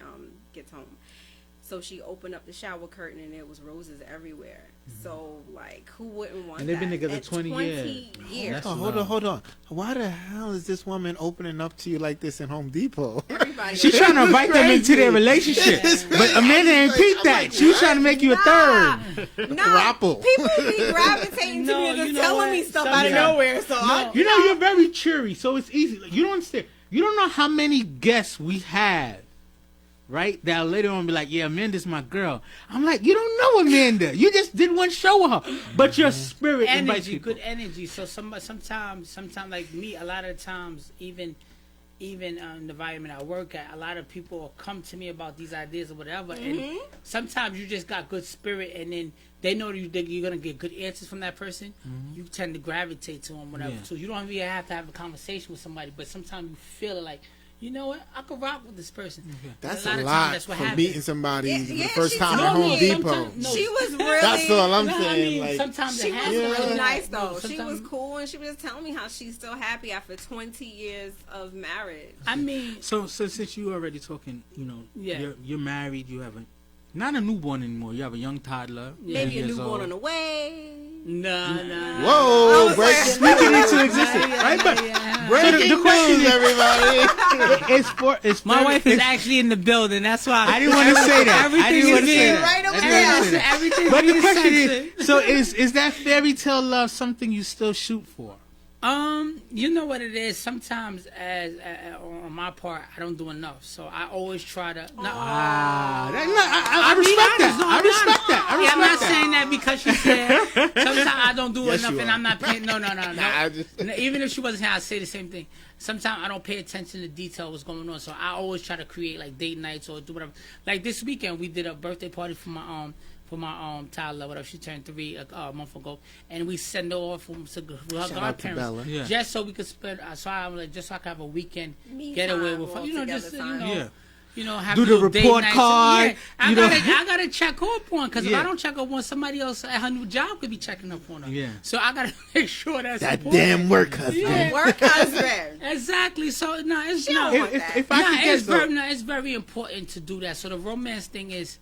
gets home. So she opened up the shower curtain and there was roses everywhere. So, like, who wouldn't want that? And they've been together 20 years. Hold on. Why the hell is this woman opening up to you like this in Home Depot? Everybody. She's trying to invite them into their relationship. But Amanda ain't peeped that. She was trying to make you a third. Rapple. People be gravitating to me and just telling me stuff out of nowhere. So you know, you're very cheery, so it's easy. You don't understand. You don't know how many guests we have, right? That later on be like, yeah, Amanda's my girl. I'm like, you don't know Amanda. You just did one show with her. But your spirit invites people. Good energy. So sometimes like me, a lot of times, even in the environment I work at, a lot of people will come to me about these ideas or whatever. And sometimes you just got good spirit, and then they know you're going to get good answers from that person. You tend to gravitate to them, whatever. So you don't even have to have a conversation with somebody, but sometimes you feel it like, you know what? I could rock with this person. That's a lot for meeting somebody the first time told at Home me. Depot. She was really. That's all I'm saying. I mean, like, sometimes she it was happens. really nice though. She Sometimes- was cool, and she was just telling me how she's still happy after 20 years of marriage. I mean, So since you already talking, you know, you're married, you have not a newborn anymore. You have a young toddler. Maybe 10 a years newborn old. on the way. no. whoa, was break like- speaking into existence. Right, but Breaking the question news, is- everybody. it's My wife is it's- actually in the building. That's why I didn't want to say that. I didn't want to say that. Right over I didn't wanna say there. that. Everything. But the question is, so is that fairy tale love something you still shoot for? You know what it is. Sometimes, on my part, I don't do enough. So I always try to. I respect that. I respect that. I Yeah, I'm not respect that. saying that because she's here. Sometimes I don't do Yes, enough, you and are. I'm not paying. No. I just- Even if she wasn't here, I'd say the same thing. Sometimes I don't pay attention to detail what's going on, so I always try to create like date nights or do whatever. Like this weekend, we did a birthday party for my toddler, whatever. She turned 3 a month ago, and we sent her off with her Shout out to Bella. godparents Yeah. just so we could spend. So I'm like, just so I could have a weekend Me getaway time, with her. all You know, together just time. Yeah. have Do a the little date report night. card, Yeah, I you know. gotta check up on, because if Yeah. I don't check up on, somebody else at her new job could be checking up on her. Yeah. So I gotta make sure that's That important. damn work husband. Yeah. Work husband. Exactly. So no, it's She don't no. want that. If I could guess, though, It's very important to do that. So the romance thing is,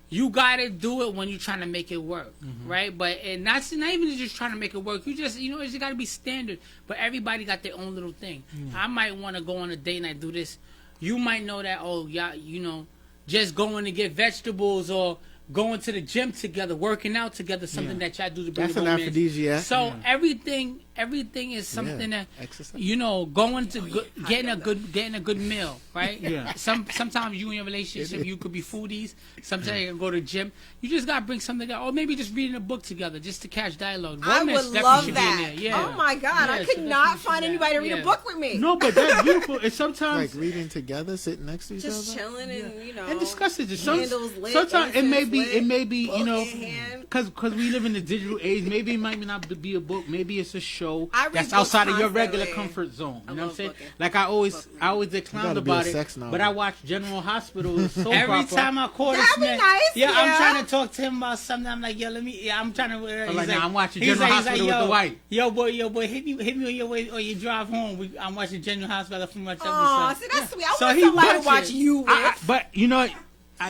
you gotta do it when you're trying to make it work, right? But and that's not even just trying to make it work. You just it's gotta be standard. But everybody got their own little thing. I might want to go on a date night, do this. You might know that just going to get vegetables or going to the gym together, working out together, something that y'all do to bring That's the an romance. aphrodisiac. So everything is something that Exercise. going to getting a good meal, right? Yeah. Sometimes you in your relationship you could be foodies. Sometimes you can go to the gym. You just gotta bring something together, or maybe just reading a book together just to catch dialogue. I Romance would definitely love should be in that. there. Yeah. Oh my God, Yeah, I so could definitely not should find be anybody to read yeah. a book with me. No, but that's beautiful. And sometimes Like reading together, sitting next to each Just other. chilling and and discuss it. Candles lit, Sometimes it may be book you know in hand. because we live in the digital age. Maybe it might not be a book. Maybe it's a show I read that's books outside of your constantly. regular comfort zone. You know what I'm love saying? booking. Like I always You declowned gotta be a about it, sex novel. but I watch General Hospital. With soap Every opera. time I call this That'd be man, nice, I'm yeah. trying to talk to him about something. I'm like, yo, I'm trying to. I'm like, nah, I'm watching he's General he's Hospital with yo, the wife. Yo, boy, hit me on your way on your drive home. I'm watching General Hospital from my Aw, see, that's sweet. I So want he somebody to watch watches. you with. But you know,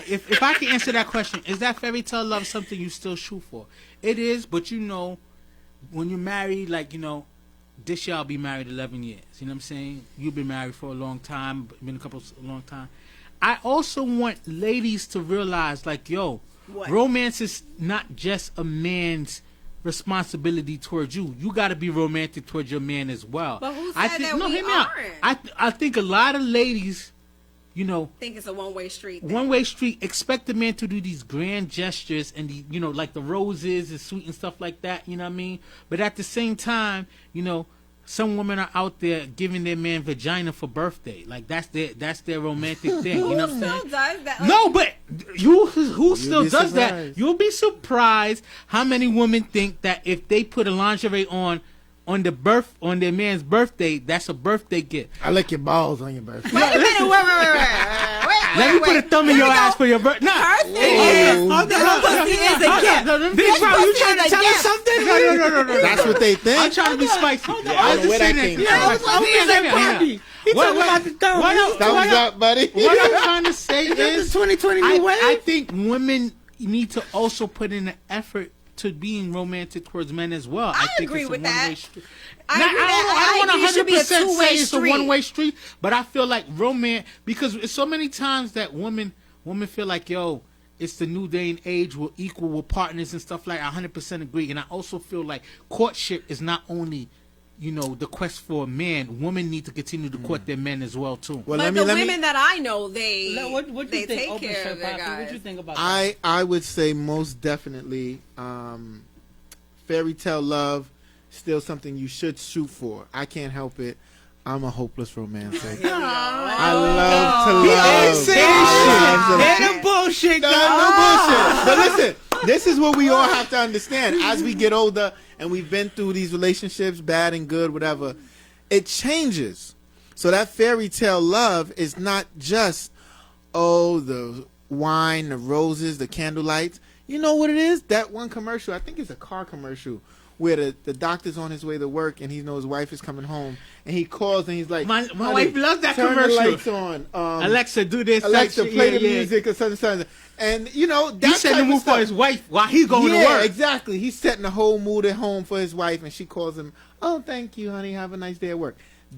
if I can answer that question, is that fairy tale love something you still shoot for? It is, but you know, when you're married, like, you know, this year I'll be married 11 years. You know what I'm saying? You've been married for a long time, been a long time. I also want ladies to realize, like, yo, What? romance is not just a man's responsibility towards you. You got to be romantic towards your man as well. But who I said think, that no, we hear me out. aren't? I think a lot of ladies, you know, think it's a one-way street. thing. one-way street. Expect the man to do these grand gestures and the, you know, like the roses and sweet and stuff like that. You know what I mean? But at the same time, you know, some women are out there giving their man vagina for birthday. Like that's their romantic thing. You know what I'm Who saying? still does that? Like, No, but who still be does that? surprised. You'll be surprised how many women think that if they put a lingerie on their man's birthday, that's a birthday gift. I lick your balls on your birthday. Wait a minute, wait. Let me put a thumb in your ass for your birthday. Nah. Her thing is, the pussy is a gift. Big bro, you pussy trying is to a tell us gift. something? No. That's what they think. I'm trying to be spicy. Hold on. I don't know where that came from. He talking about the thumb. Thumbs up, buddy. What I'm trying to say is, 2020 new wave. I think women need to also put in an effort to being romantic towards men as well. I think agree it's a with that. one-way street. I Now, agree that. I I don't agree it should be a 100% say two-way it's a street. one-way street, but I feel like romance, because it's so many times that women feel like, yo, it's the new day and age, we're equal, we're partners and stuff like that. I 100% agree. And I also feel like courtship is not only, you know, the quest for a man. Women need to continue to court their men as well, too. Well, But the women that I know, they What you they think? take Open care shirt of their pocket. guys. What you think about that? I would say most definitely fairy tale love still something you should shoot for. I can't help it. I'm a hopeless romantic. I love to love. Ain't no bullshit, No bullshit. But listen, this is what we all have to understand. As we get older and we've been through these relationships, bad and good, whatever, it changes. So that fairy tale love is not just, the wine, the roses, the candlelights. You know what it is? That one commercial, I think it's a car commercial, where the doctor's on his way to work and he knows his wife is coming home and he calls and he's like, My "Honey, wife loves that turn commercial. the lights on. Alexa, do this. Alexa, that shit. play Yeah, the yeah. music or something. And you know, He that setting the type of mood for stuff. his wife while he going Yeah, to work. exactly. He's setting the whole mood at home for his wife, and she calls him, "Oh, thank you, honey. Have a nice day at work."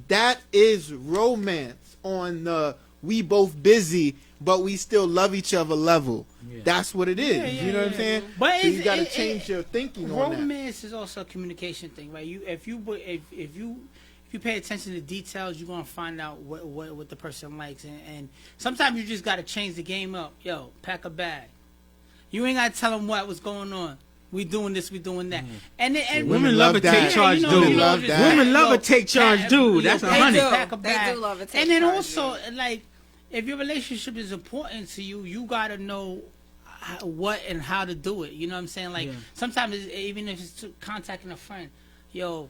That is romance on the we both busy, but we still love each other level. Yeah. That's what it is. Yeah, yeah, you know what I'm yeah. saying? But so it's- you got to it- change your thinking on that. Romance is also a communication thing, right? If you pay attention to details, you're gonna find out what the person likes, and sometimes you just gotta change the game up. Yo, pack a bag. You ain't gotta tell them what's going on. We doing this, we doing that, and Women love to take charge, you know, dude. you know, Love just- that. Women love yo, to take charge, pack- dude. yo, That's pack- 100. pack a They bag. do love to take And then charge, also, yeah. like, if your relationship is important to you, you gotta know what and how to do it. You know what I'm saying? Like, Yeah. sometimes even if it's contacting a friend, yo,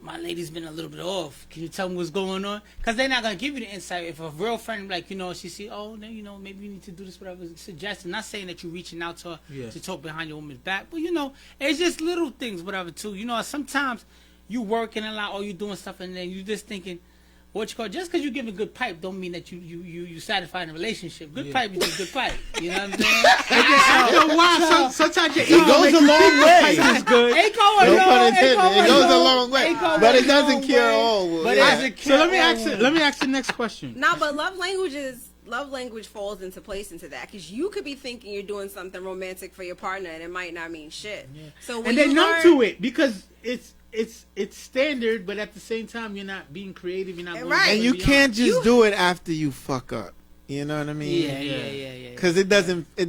my lady's been a little bit off. Can you tell me what's going on? Because they're not gonna give you the insight. If a real friend, like, you know, she see, oh, then, you know, maybe you need to do this, whatever, suggesting. Not saying that you're reaching out to her Yeah. to talk behind your woman's back, but, you know, it's just little things, whatever, too. You know, sometimes you working a lot or you doing stuff, and then you just thinking, just because you give a good pipe don't mean that you satisfy in a relationship. Good pipe is just good pipe. You know what I'm saying? After a while, sometimes your It ego goes makes a you long think the way. pipe is good. Ain't going No low, pun ain't intended. going It goes a low. long way, Ain't going but it a doesn't long cure way. all. But Yeah. it doesn't So let me cure ask all. let me ask the next question. Nah, but love languages love language falls into place into that, because you could be thinking you're doing something romantic for your partner and it might not mean shit. Yeah. So when And they're you numb learn, to it because it's standard, but at the same time you're not being creative. You're not going Right. And above you beyond. can't just do it after you fuck up. You know what I mean? Yeah. Because it doesn't hit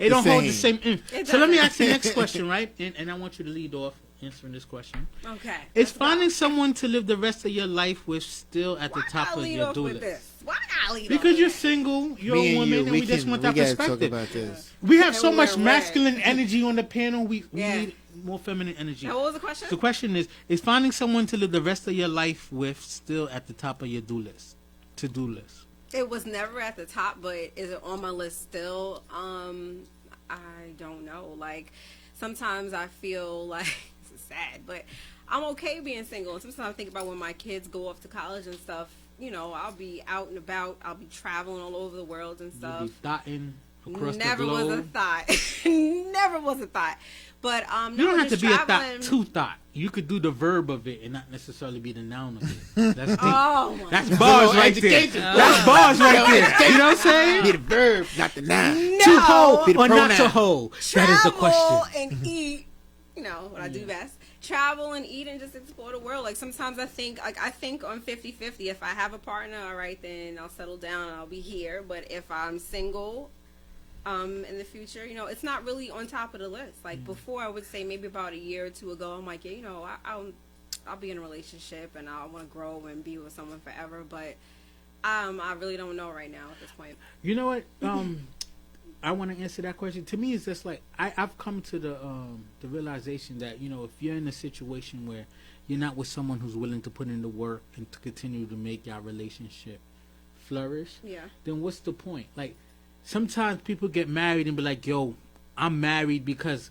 It the don't same. hold the same. It So let me doesn't. ask you the next question, right? And I want you to lead off answering this question. okay, Is let's go. finding someone to live the rest of your life with still at the Why top gotta of lead your off do with list? this? Why gotta lead off Because with you're this? single, you're Me a and woman, you, and we just want that gotta talk perspective. about this. We have And so much we're masculine energy on the panel. We Yeah. need more feminine energy. Now, what was the question? The question is finding someone to live the rest of your life with still at the top of your to-do list? It was never at the top, but is it on my list still? I don't know. Like, sometimes I feel like it's sad, but I'm okay being single. And sometimes I think about when my kids go off to college and stuff. You know, I'll be out and about. I'll be traveling all over the world and stuff. You'll be dotting across Never the globe. was a thought. Never was a thought. But You don't no, have to just be traveling. a thought. You could do the verb of it and not necessarily be the noun of it. That's deep. Oh my That's bars right there. education. That's bars right there. You know what I'm saying? Be the verb, not the noun. No. To hoe Be the or not pronoun. to hoe? That is the Travel question. and eat. You know what I do best. Travel and eat and just explore the world. Like, sometimes I think on 50-50. If I have a partner, all right, then I'll settle down and I'll be here. But if I'm single, in the future, you know, it's not really on top of the list. Like, before, I would say maybe about a year or two ago, I'm like, yeah, you know, I'll be in a relationship and I want to grow and be with someone forever. But I really don't know right now at this point. You know what? I want to answer that question. To me, it's just like I've come to the realization that, you know, if you're in a situation where you're not with someone who's willing to put in the work and to continue to make your relationship flourish, Yeah. then what's the point? Like, sometimes people get married and be like, yo, I'm married because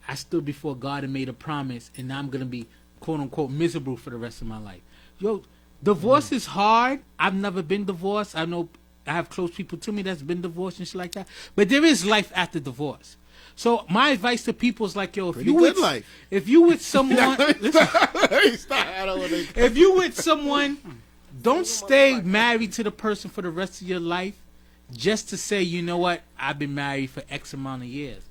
I stood before God and made a promise, and now I'm going to be, quote unquote, miserable for the rest of my life. Yo, divorce is hard. I've never been divorced. I know I have close people to me that's been divorced and shit like that. But there is life after divorce. So my advice to people is like, yo, if Pretty you good with life. if you with someone, Stop. I don't want to. if you with someone, don't stay married to the person for the rest of your life just to say, you know what, I've been married for X amount of years.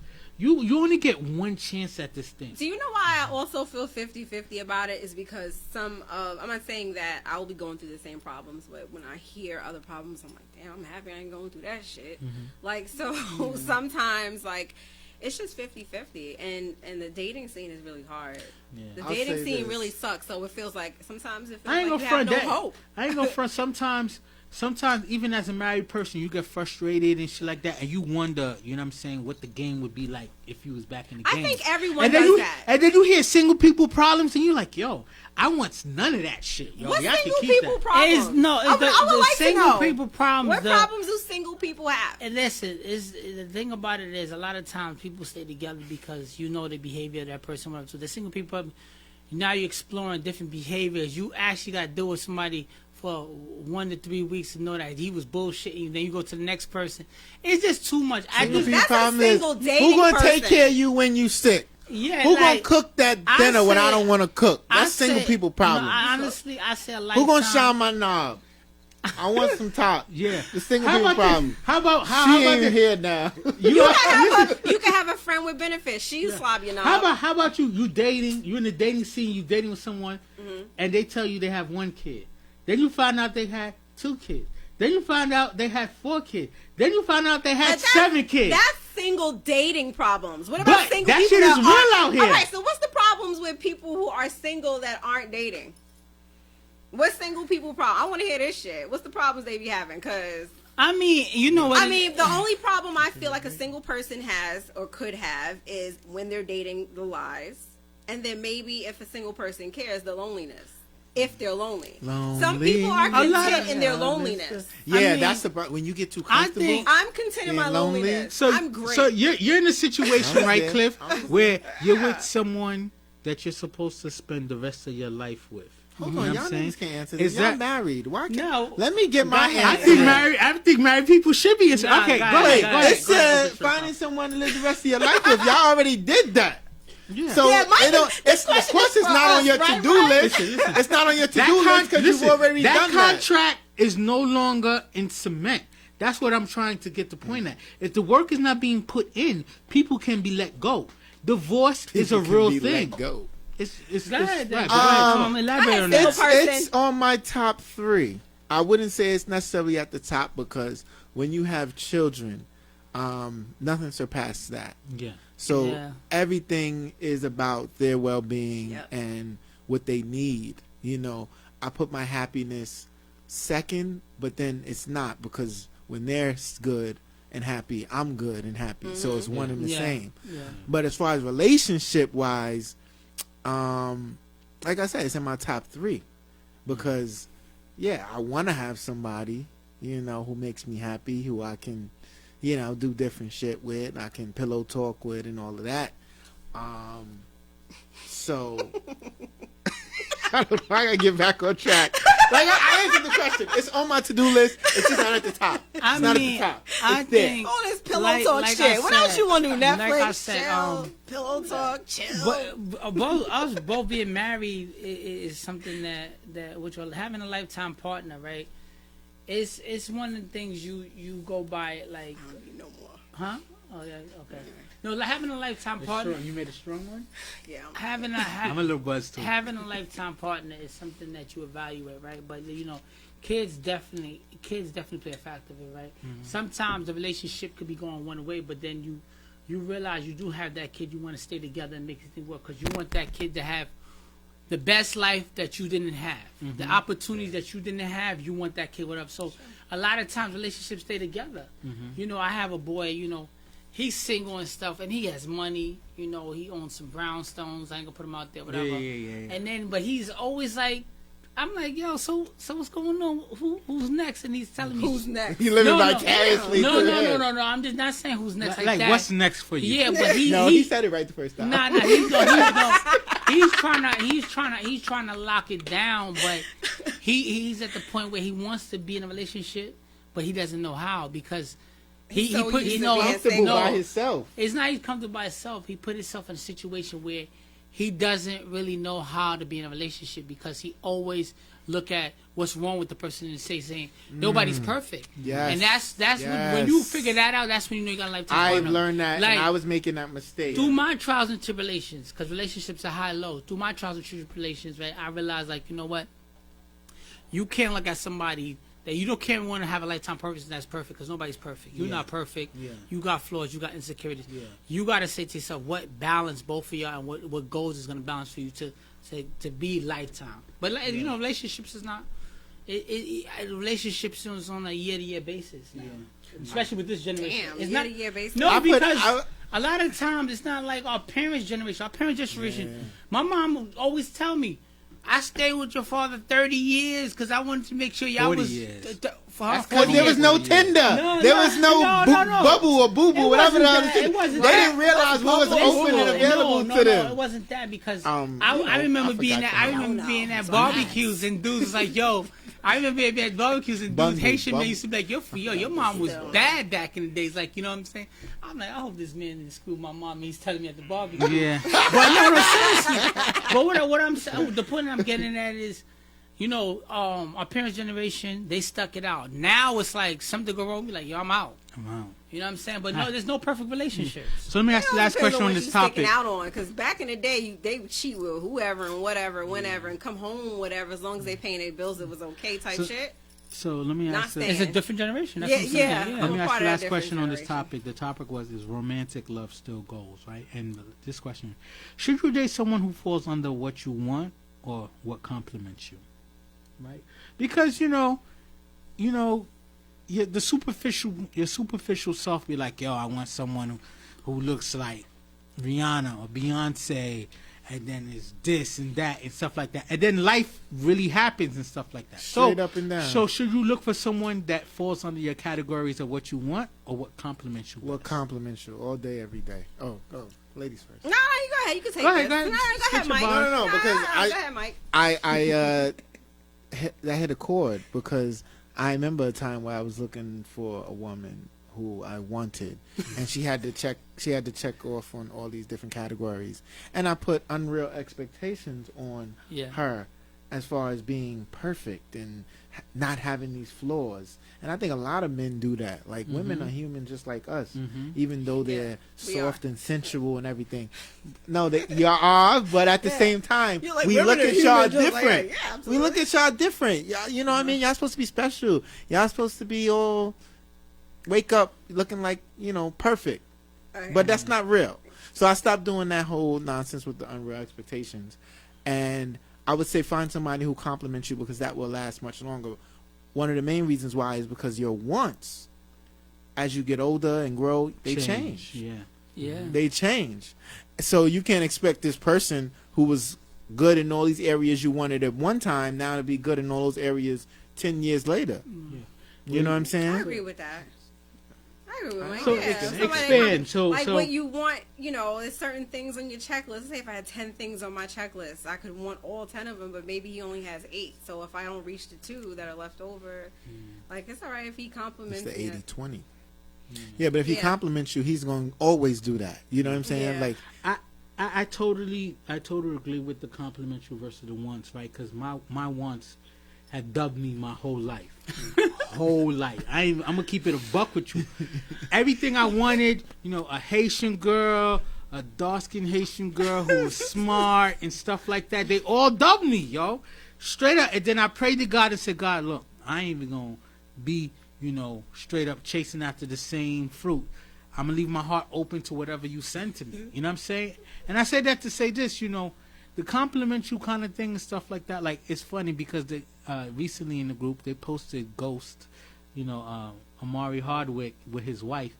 You only get one chance at this thing. Do you know why I also feel 50-50 about it? Is because I'm not saying that I will be going through the same problems, but when I hear other problems, I'm like, damn, I'm happy I ain't going through that shit. Like, so sometimes, like, it's just 50-50, and the dating scene is really hard. Yeah. The I'll dating say scene this. really sucks, so it feels like sometimes it feels I ain't like gonna you have front no that. hope. I ain't gonna front. Sometimes even as a married person, you get frustrated and shit like that, and you wonder, you know what I'm saying, what the game would be like if you was back in the game. I think everyone and then does you, that. And then you hear single people problems, and you're like, yo, I want none of that shit, yo. What Y'all can single keep people that. problems? I would like to single know. people problems. What problems do single people have? And listen, the thing about it is a lot of times people stay together because you know the behavior of that person. So the single people, now you're exploring different behaviors. You actually got to deal with somebody for 1 to 3 weeks to know that he was bullshitting. Then you go to the next person. It's just too much. Single people That's a problem is, single dating who gonna take person. care of you when you sick? Yeah, Who like, gonna cook that dinner when I said- don't want to cook? I That's single said- people problem. No, honestly, I said like Who gonna shine my knob? I want some top. Yeah. The single How people about problem. this? How about She ain't this? here now. You can have a friend with benefits. She's slob, you know. How about you dating? You in the dating scene. You dating with someone, and they tell you they have 1 kid. Then you find out they had 2 kids. Then you find out they had 4 kids. Then you find out they had But that's- 7 kids. That's single dating problems. What about But single that people shit is that real aren't- out here. All right, so what's the problems with people who are single that aren't dating? What's single people problem? I want to hear this shit. What's the problems they be having? Because I mean, you know what? I mean, the only problem I feel like a single person has or could have is when they're dating, the lies, and then maybe if a single person cares, the loneliness. If they're lonely. Some people are A lot content of- in their loneliness. Yeah, mean, that's the part when you get too I comfortable. think- I'm content in my Being lonely. loneliness. So, I'm great. so you're in a situation, right, Yeah. Cliff, where you're with someone that you're supposed to spend the rest of your life with. Hold You know on, what y'all I'm saying? niggas can't answer Is this. Y'all that- married. Why can't No. Let me get my ahead. I answer. think married people should be. Nah, Okay, go go ahead, ahead. go Go ahead. ahead. It said finding someone to live the rest of your life with. Y'all already did that. Yeah. So Yeah, it don't, this of question course is it's for not us, on your right, to-do right? list. Listen. It's not on your That to-do list because you've listen, already that done contract is no longer in cement. That's what I'm trying to get the point at. If the work is not being put in, people can be let go. Divorce is a People can real be thing. let go. It's Go ahead, right. elaborate on that. It's on my top 3. I wouldn't say it's necessarily at the top because when you have children, nothing surpasses that. Yeah. So Yeah. everything is about their well-being Yep. and what they need. You know, I put my happiness second, but then it's not because when they're good and happy, I'm good and happy. So it's one and the same. Yeah. But as far as relationship wise, like I said, it's in my top 3 because, yeah, I want to have somebody, you know, who makes me happy, who I can, you know, do different shit with, I can pillow talk with, and all of that. So I don't know. I gotta get back on track. Like I answered the question. It's on my to-do list. It's just not at the top. It's not at the top. I It's there. think All this pillow Like- talk like shit. I What else said- you want to do? Netflix, like I said, chill, pillow talk, chill. But both being married is something that which having a lifetime partner, right? It's one of the things you go by like, I don't need no more. huh? Oh yeah, okay. No, like having a lifetime partner, You made a strong one. Yeah. having I'm a little buzzed too. having a lifetime partner is something that you evaluate, right? But you know, kids definitely play a factor of it, right? Sometimes the relationship could be going one way, but then you realize you do have that kid. You want to stay together and make things work because you want that kid to have the best life that you didn't have, the opportunities that you didn't have. You want that kid whatever. So a lot of times relationships stay together. You know, I have a boy. You know. He's single and stuff, and he has money. You know, he owns some brownstones. I ain't gonna put him out there, whatever. Yeah. And then, but he's always like, I'm like, yo, so what's going on? Who's next? And he's telling me, Who's next? You living No, no. vicariously no, through no, him. no, no, no. I'm just not saying who's next like that. what's next for you? Yeah, but he, No, he said it right the first time. Nah, he's trying to lock it down, but he's at the point where he wants to be in a relationship, but he doesn't know how because He's so used to being Comfortable single. by himself. it's not he's comfortable by himself. He put himself in a situation where he doesn't really know how to be in a relationship because he always look at what's wrong with the person and saying nobody's perfect. Yes. And that's when you figure that out. That's when you know you got a lifetime I've partner. learned that, Like, and I was making that mistake. through my trials and tribulations, because relationships are high and low. Through my trials and tribulations, right, I realized like, you know what, you can't look at somebody that you can't want to have a lifetime person that's perfect because nobody's perfect. You're not perfect. Yeah. You got flaws. You got insecurities. Yeah. You got to say to yourself what balance both of y'all and what goals is going to balance for you to be lifetime. But like, you know, relationships is not. Relationships is on a year-to-year basis now, especially with this generation. Damn, it's year-to-year basis? No, because a lot of times it's not like our parents' generation. Our parents' generation. My mom would always tell me, I stayed with your father 30 years because I wanted to make sure y'all 40 was. years. For her, Because there was no Tinder. there was no bubble or boo-boo, whatever the other thing. They didn't realize what was open and available to them. No, it wasn't that because I remember forgot being that. at I remember being at barbecues and dudes was like, yo. I remember being at barbecues and dudes, Haitian men used to be like, your mom was bad back in the days. Like, you know what I'm saying? I'm like, I hope this man didn't screw my mom. He's telling me at the barbecue. Yeah. But no, seriously. But what I'm saying, the point I'm getting at is, you know, our parents' generation, they stuck it out. Now it's like something go wrong, be like, yo, I'm out. You know what I'm saying? But no, there's no perfect relationships. So let me ask the last question on this topic. Out on because back in the day, they would cheat with whoever and whatever, whenever, and come home whatever as long as they paying their bills, it was okay type shit. So let me Not ask. staying. It's a different generation. That's what I'm saying. yeah. Let me ask part the of last that question on this different topic. The topic was, is romantic love still goals, right? And this question, should you date someone who falls under what you want or what compliments you, right? Because, your superficial self be like, yo, I want someone who looks like Rihanna or Beyonce, and then it's this and that and stuff like that. And then life really happens and stuff like that. Straight up and down. So should you look for someone that falls under your categories of what you want or what compliments you? What compliments you all day, every day? Oh, ladies first. No, you go ahead. You can take Go ahead, this. go ahead. No, go ahead, Mike. No, because go ahead, Mike. I hit a chord because I remember a time where I was looking for a woman who I wanted, and she had to check off on all these different categories, and I put unreal expectations on her, as far as being perfect and not having these flaws. And I think a lot of men do that. Like, women are human just like us, even though they're soft and sensual and everything. No, you are, but at the same time, You're like, we women look are at y'all human just like different. us. Yeah, We absolutely. look at y'all different. Y'all, you know what I mean? Y'all supposed to be special. Y'all supposed to be all wake up looking like, perfect. But that's not real. So I stopped doing that whole nonsense with the unreal expectations. And I would say find somebody who compliments you, because that will last much longer. One of the main reasons why is because your wants, as you get older and grow, they change. Yeah. They change. So you can't expect this person who was good in all these areas you wanted at one time now to be good in all those areas 10 years later. You know what I'm saying? I agree with that. I agree with Mike. So Yeah. Somebody expand. So what you want, there's certain things on your checklist. Say if I had 10 things on my checklist, I could want all 10 of them, but maybe he only has 8. So if I don't reach the 2 that are left over, it's all right if he compliments It's the me. 80-20. Yeah, but if he compliments you, he's going to always do that. You know what I'm saying? Yeah. Like, I totally agree with the compliment you versus the wants, right? Because my wants have dubbed me my whole life. I'm gonna keep it a buck with you. Everything I wanted, a Haitian girl, a dark-skinned Haitian girl who was smart and stuff like that. They all dubbed me, yo, straight up. And then I prayed to God and said, God, look, I ain't even gonna be, straight up chasing after the same fruit. I'm gonna leave my heart open to whatever you send to me. You know what I'm saying? And I say that to say this, the compliment you kind of thing and stuff like that. Like, it's funny because they recently in the group they posted Ghost, Amari Hardwick with his wife,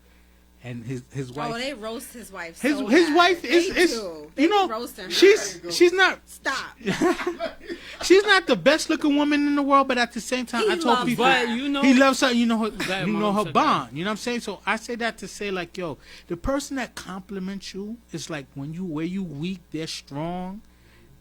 and his wife. Oh, they roast his wife. His so his bad. wife They is do. They roasting her. she's not Stop. she's not the best looking woman in the world, but at the same time, He I told loves people her. he loves her. Her Mom, bond. You know what I'm saying? So I say that to say, like, yo, the person that compliments you is like where you weak, they're strong.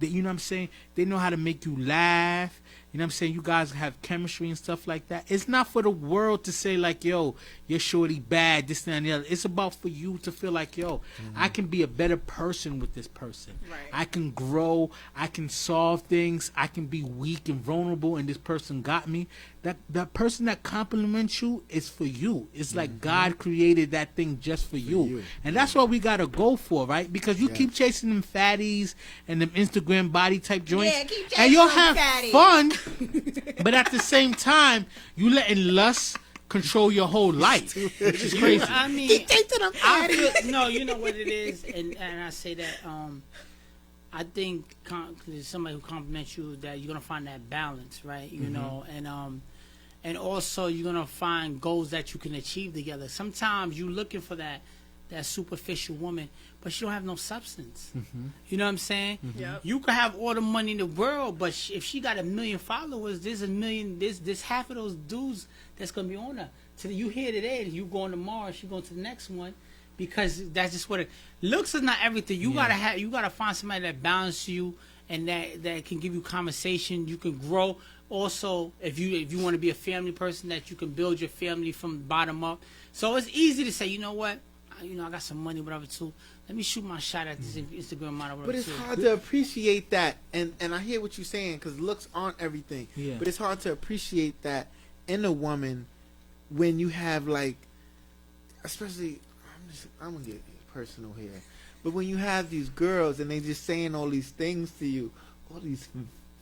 You know what I'm saying? They know how to make you laugh. You know what I'm saying? You guys have chemistry and stuff like that. It's not for the world to say, like, yo, you're shorty bad, this, that, and the other. It's about for you to feel like, yo, I can be a better person with this person. Right. I can grow. I can solve things. I can be weak and vulnerable, and this person got me. That person that compliments you is for you. It's like God created that thing just for you. And that's what we got to go for, right? Because you keep chasing them fatties and them Instagram body type joints. Yeah, keep and you'll chasing them have fatties. fun, but at the same time, you letting lust control your whole life, which is crazy. I mean, no, you know what it is, and I say that. I think there's somebody who compliments you that you're gonna find that balance, right? You know, and also you're gonna find goals that you can achieve together. Sometimes you're looking for that superficial woman, but she don't have no substance. You know what I'm saying? Yep. You could have all the money in the world, but if she got 1 million followers, there's half of those dudes that's gonna be on her. So you here today, and you going tomorrow, she going to the next one, because that's just what it. Looks is not everything. You gotta find somebody that balances you and that can give you conversation. You can grow. Also, if you want to be a family person, that you can build your family from the bottom up. So it's easy to say, you know what, I got some money, whatever, too. Let me shoot my shot at this Instagram model, whatever. but it's too. hard to appreciate that, and I hear what you're saying, because looks aren't everything. Yeah. But it's hard to appreciate that in a woman when you have, like, especially, I'm gonna get personal here, but when you have these girls and they just saying all these things to you, all these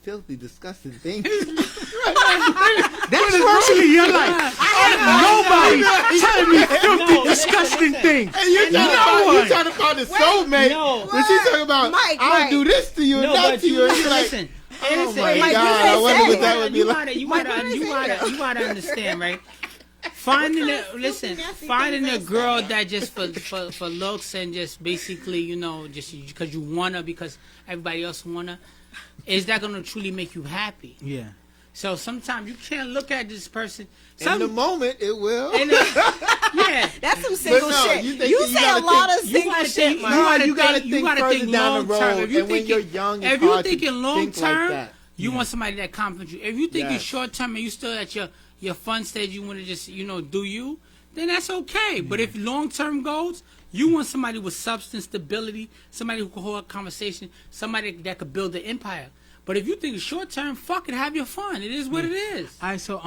filthy, disgusting things. That's personally your life. Nobody telling me filthy, disgusting things. And you're trying to find a soulmate. No. When she's talking about, Mike, I'll Mike. do this to you and No, that but to you. And you're like, listen. oh my Mike, God, you I wonder said what that would be like. You gotta understand, right? Finding a girl that just for looks and just basically, just because you want her, because everybody else want her, is that gonna truly make you happy? Yeah. So sometimes you can't look at this person. In the moment, it will. Yeah. That's some single no, shit. you You think- you say a gotta lot think- of You single gotta shit, think. Mike. you gotta think further think down the long term. road, If you and when thinking, you're young, it's if you're hard to thinking long think like term, that. you want somebody that compliments you. If you thinking Yes. short term and you still at your fun stage, you want to just do you, then that's okay. But if long term goals, you want somebody with substance, stability, somebody who can hold a conversation, somebody that could build an empire. But if you think it's short term, fuck it, have your fun. It is what it is. All right, so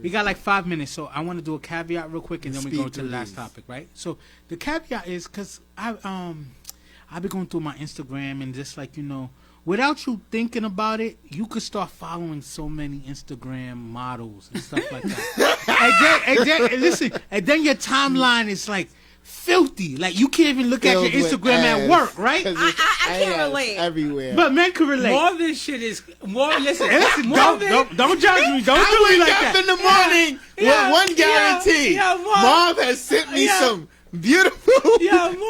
we got like 5 minutes, so I want to do a caveat real quick, and then we go to the last topic, right? So the caveat is because I've been going through my Instagram and just like without you thinking about it, you could start following so many Instagram models and stuff like that. and then your timeline is like filthy. Like you can't even look at your Instagram at work, right? I can't relate. Everywhere. But men can relate. More of this shit is more. Listen, don't judge me. Don't do me like that. I wake up in the morning with one guarantee. Marv has sent me some beautiful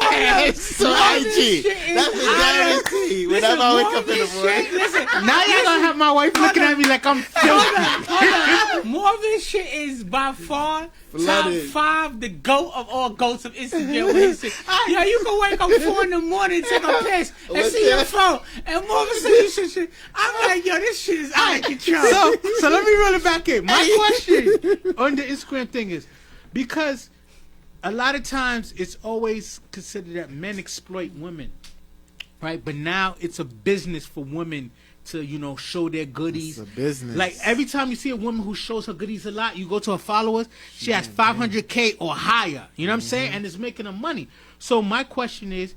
ass on IG. That's a guarantee. Whenever I wake up in the morning. Now you're gonna have my wife looking at me like I'm filthy. More of this shit is by far top 5 the goat of all goats of Instagram. Yo, you can wake up 4 in the morning, take a piss, and see your phone, and more of a sudden you shit. I'm like, yo, this shit is out of control. So let me run it back in. My question on the Instagram thing is because a lot of times it's always considered that men exploit women, right? But now it's a business for women to, show their goodies. It's a business. Like every time you see a woman who shows her goodies a lot, you go to her followers, she has 500K or higher. You know what I'm saying? And it's making her money. So my question is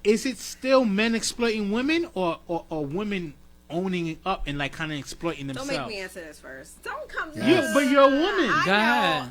it still men exploiting women or women owning it up and like kind of exploiting themselves? Don't make me answer this first. Don't come to Yeah, but you're a woman. Go ahead.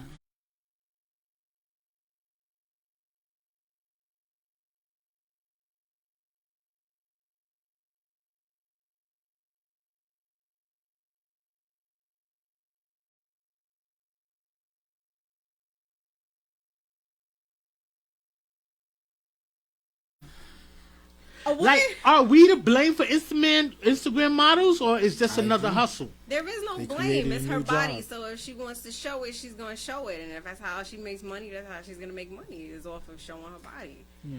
Like, are we to blame for Instagram models, or is just another hustle? There is no blame. It's her body. So if she wants to show it, she's going to show it. And if that's how she makes money, that's how she's going to make money, is off of showing her body. Yeah.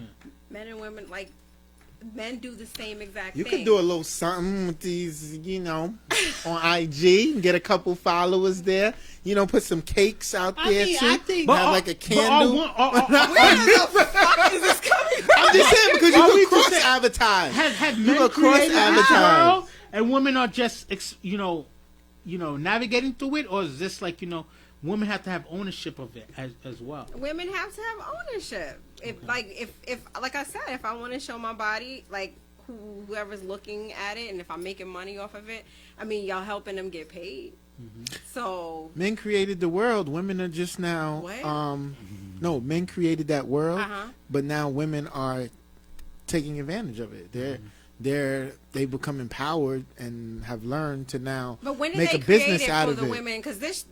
Men and women, like, men do the same exact You thing. could do a little something with these, on IG and get a couple followers there. Put some cakes out there too. I think, have like a candle. Where the fuck is this coming from? I'm just saying because you can cross advertise. Have You men can cross created this advertise. world and women are just navigating through it, or is this like women have to have ownership of it as well? Women have to have ownership. If like I said, if I want to show my body, like whoever's looking at it, and if I'm making money off of it, I mean, y'all helping them get paid. So men created the world. Women are just now. What? No, men created that world, but now women are taking advantage of it. They become empowered and have learned to now make a business out of it. Women, because this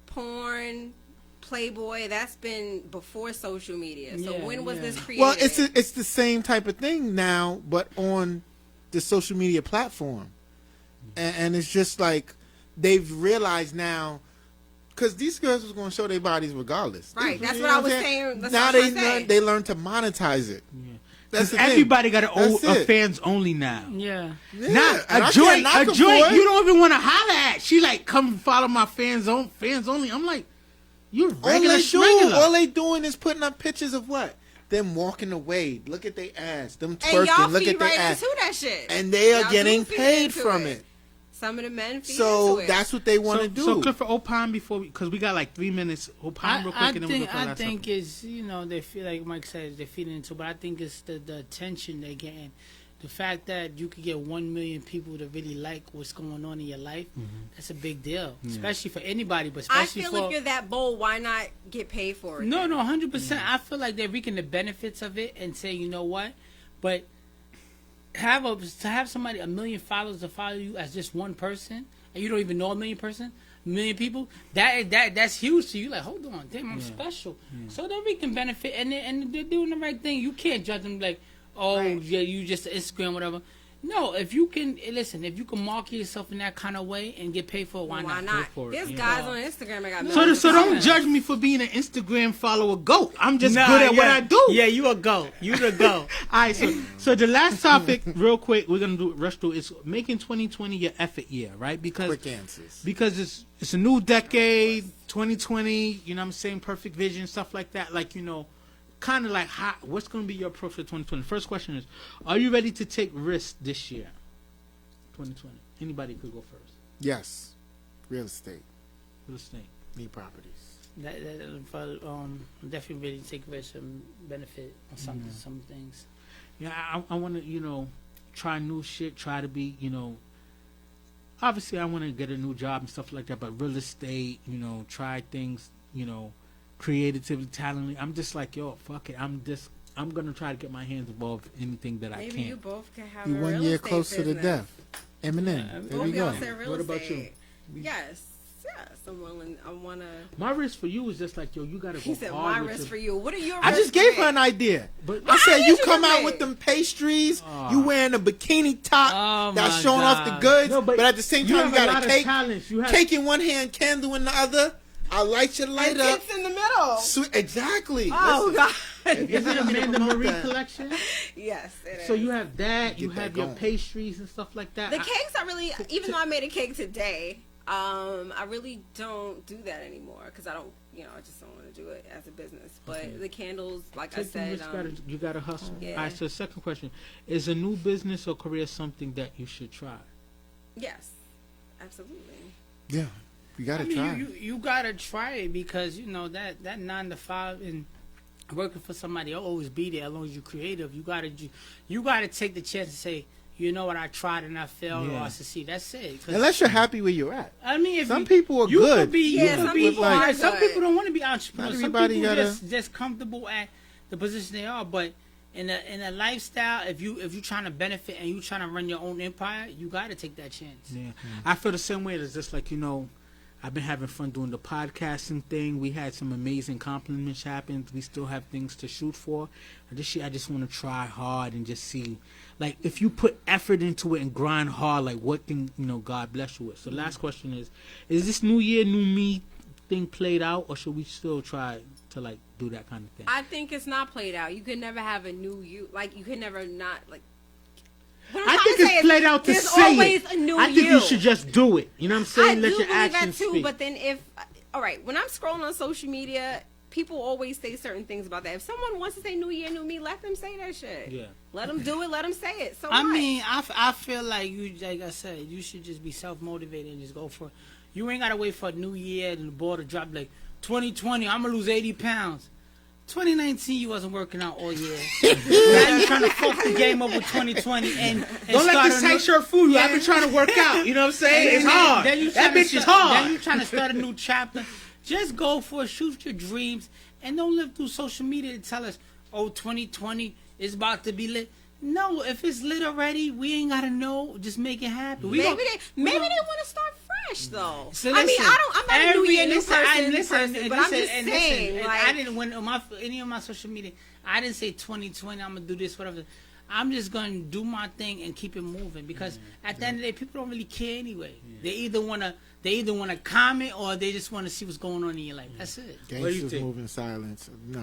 porn, Playboy, that's been before social media. So when was this created? Well, it's the same type of thing now, but on the social media platform, and it's just like they've realized now. Because these girls was going to show their bodies regardless. Right, that's what I was saying. Now they learn to monetize it. Yeah. That's the everybody thing. got a fans only now. Yeah. Now a joint you don't even want to holler at. She like, come follow my fans only. I'm like, you regular schmegular. All they doing is putting up pictures of what? Them walking away. Look at their ass. Them twerking. And y'all look feed at their right ass. into that shit. And they are Y'all getting do feed paid into from it. it. Some of the men feed So into it. that's what they want to do. So Clifford, opine before because we got like 3 minutes. Opine real quick, and then we go for the last think topic. it's they feel like Mike says they're feeding into, but I think it's the attention they're getting. The fact that you could get 1 million people to really like what's going on in your life, that's a big deal, especially for anybody. But especially I feel if you're that bold, why not get paid for it? No, 100%. I feel like they're reaping the benefits of it and say, you know what, but to have somebody 1 million followers to follow you as just one person, and you don't even know 1 million people, that's huge to you. Like, hold on, damn, I'm special. So they're reaping benefit, and they're doing the right thing. You can't judge them like, oh, yeah, you just Instagram, whatever. No, if you can market yourself in that kind of way and get paid for it, why not? Go for it. There's guys on Instagram that got So don't judge me for being an Instagram follower goat. I'm just good at what I do. Yeah, you a goat. You the goat. All right, so the last topic, real quick, we're gonna rush through. Is making 2020 your effort year, right? Because quick answers. Because it's a new decade, 2020. You know what I'm saying? Perfect vision, stuff like that. Like kind of like what's going to be your approach for 2020? First question is, are you ready to take risks this year? 2020? Anybody could go first. Yes, real estate, Real estate. need properties. That definitely really take away some benefit on some things. Yeah, I want to, try new shit, try to be, obviously I want to get a new job and stuff like that, but real estate, try things, creatively, talently. I'm just like, yo, fuck it. I'm going to try to get my hands involved in anything that I can. Maybe you both can have You a 1 real year estate closer to business. death. Eminem. There Both we go. y'all said real What about estate. you? Yes. I'm willing. I want to. My risk for you is just like, yo, you got to go He said, hard my with risk your- for you. What are your I risks just gave for her me? an idea. But I said, did you you come do out it? with them pastries, Ah. you wearing a bikini top Oh, that's my showing off the God. goods, No, but, at the same you time you have a got lot a of cake, talents. You have cake in one hand, candle in the other. I'll light your light And up. tits in the middle. Sweet, exactly. Oh Listen, God. Is it Amanda promote Marie that. collection? Yes, it is. So you have that. You Get that have your going. pastries and stuff like that. The cakes are really, even though I made a cake today, I really don't do that anymore because I don't, I just don't want to do it as a business. But Okay. the candles, like I Take the said, risk, you gotta hustle. Yeah. All right. So second question: is a new business or career something that you should try? yes, absolutely. Yeah, you got I to mean, try. you gotta try it because that 9 to 5 and working for somebody will always be there as long as you're creative. You gotta take the chance to say, you know what, I tried and I failed or Yeah. I succeed. That's it. 'Cause, Unless you're happy where you're at. I mean, if Some you, people are you good. Could be, Yeah, you could some be, people are some good. people don't want to be entrepreneurs. Not Some everybody people gotta- just comfortable at the position they are. But in a lifestyle, if you trying to benefit and you trying to run your own empire, you got to take that chance. Yeah, I feel the same way. It's just like I've been having fun doing the podcasting thing. We had some amazing compliments happen. We still have things to shoot for. And this year, I just want to try hard and just see, like, if you put effort into it and grind hard, like, what can God bless you with. So, last question is this New Year, New Me thing played out, or should we still try to like do that kind of thing? I think it's not played out. You can never have a new you. Like, you can never not, like. What I'm I trying think to say it's is played out to there's say always it. a new I think you should just do it. You know what I'm saying? I Let do your believe that actions too, speak. but then all right, when I'm scrolling on social media, people always say certain things about that. If someone wants to say New Year, New Me, let them say that shit. Yeah. Let them do it. Let them say it. So I what? mean, I feel like like I said, you should just be self-motivated and just go for it. You ain't got to wait for a new year and the ball to drop like 2020, I'm going to lose 80 pounds. 2019, you wasn't working out all year. Now you trying to fuck the game up with 2020 and Don't let start this a new- tight shirt fool you. Yeah. I've been trying to work out. You know what I'm saying? And It's then- hard. then you That tryna bitch is start- hard. Then you trying to start a new chapter. Just go for it. Shoot your dreams. And don't live through social media to tell us, oh, 2020 is about to be lit. No, if it's lit already, we ain't got to know. Just make it happen. maybe they want to start fresh though. So I mean, listen, I'm not a New Year, new person, and but I'm just and saying, and like, I didn't win on any of my social media. I didn't say 2020. I'm gonna do this, whatever. I'm just gonna do my thing and keep it moving because at the end of the day, people don't really care anyway. They either wanna comment or they just want to see what's going on in your life. That's it. What do you Gangsters think? move in silence. No,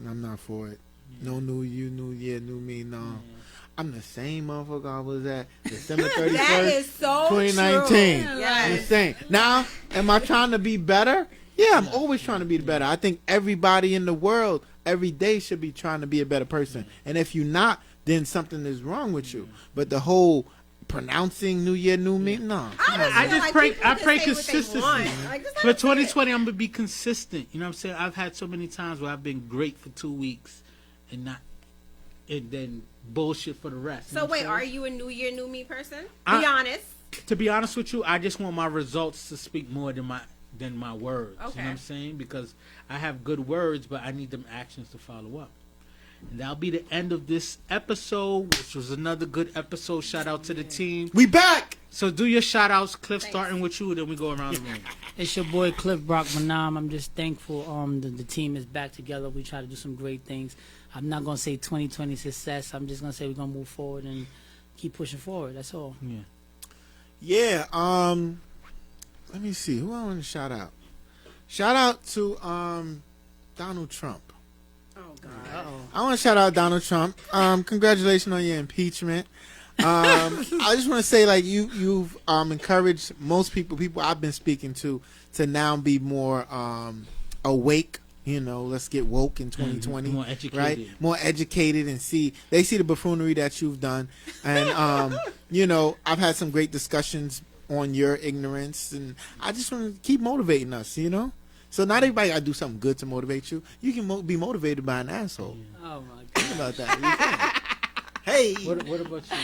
I'm not for it. No new you, new year, new me. No, I'm the same motherfucker I was at December 31st, that is so 2019. true. I'm Yes. saying. Now, am I trying to be better? Yeah, I'm always trying to be better. I think everybody in the world every day should be trying to be a better person. And if you're not, then something is wrong with you. But the whole pronouncing New Year, New Me, no. I feel just like pray. people I can pray say what they consistency. want. Like, just let For them say it. 2020, I'm gonna be consistent. You know what I'm saying? I've had so many times where I've been great for 2 weeks and then bullshit for the rest. So wait, are you a New Year, New Me person? Be I- honest. To be honest with you, I just want my results to speak more than my words. You know Okay. what I'm saying? Because I have good words, but I need them actions to follow up. And that'll be the end of this episode, which was another good episode. Shout out to the team. We back! So do your shout outs, Cliff, Thanks. starting with you, then we go around the room. It's your boy Cliff Brock Manam. I'm just thankful the team is back together. We try to do some great things. I'm not gonna say 2020 success. I'm just gonna say we're gonna move forward and keep pushing forward. That's all. Yeah. Yeah, let me see. Who I want to shout out? Shout out to Donald Trump. Oh God. Uh-oh. I want to shout out Donald Trump. Congratulations on your impeachment. I just want to say, like, you've encouraged most people I've been speaking to now be more awake You know, let's get woke in 2020. More educated. Right? More educated and they see the buffoonery that you've done. And, you know, I've had some great discussions on your ignorance. And I just want to keep motivating us, you know? So not everybody got to do something good to motivate you. You can be motivated by an asshole. Oh my god. Think about that. You can. Hey. What about you,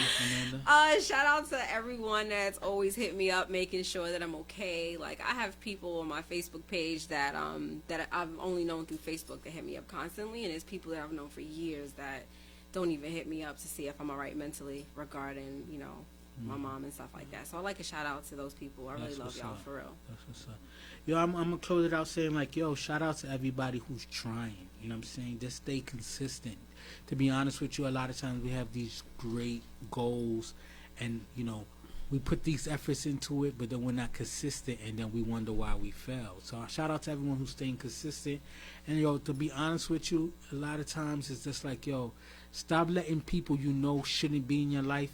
Amanda? Shout out to everyone that's always hit me up, making sure that I'm okay. Like, I have people on my Facebook page that I've only known through Facebook that hit me up constantly, and there's people that I've known for years that don't even hit me up to see if I'm all right mentally regarding, you know, my mom and stuff like that. So I like a shout out to those people. I really love y'all for real. That's what's up. Yo, I'm gonna close it out saying like, yo, shout out to everybody who's trying. You know what I'm saying? Just stay consistent. To be honest with you, a lot of times we have these great goals, and you know, we put these efforts into it, but then we're not consistent, and then we wonder why we fail. So shout out to everyone who's staying consistent. And yo, to be honest with you, a lot of times it's just like, yo, stop letting people you know shouldn't be in your life,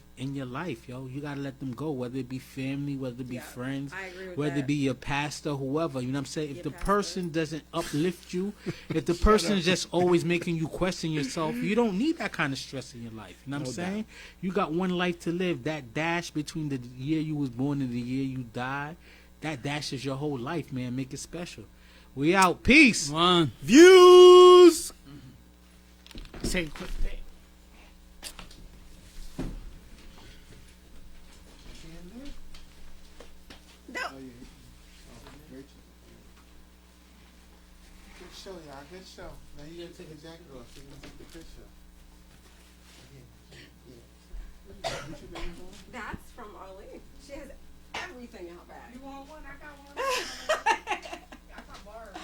yo. You gotta let them go, whether it be family, whether it be friends, I agree with whether that. it be your pastor, whoever. You know what I'm saying? If Your the pastor. person doesn't uplift you, if the person is just always making you question yourself, you don't need that kind of stress in your life. You know what I'm saying? You got one life to live. That dash between the year you was born and the year you died, that dash is your whole life, man. Make it special. We out. Peace. Come on. Views. Take a quick pic. No. Good show, y'all. Good show. Now you gotta take a jacket off so you can take the picture. That's from Arlene. She has everything in her bag. You want one? I got one. I got bars.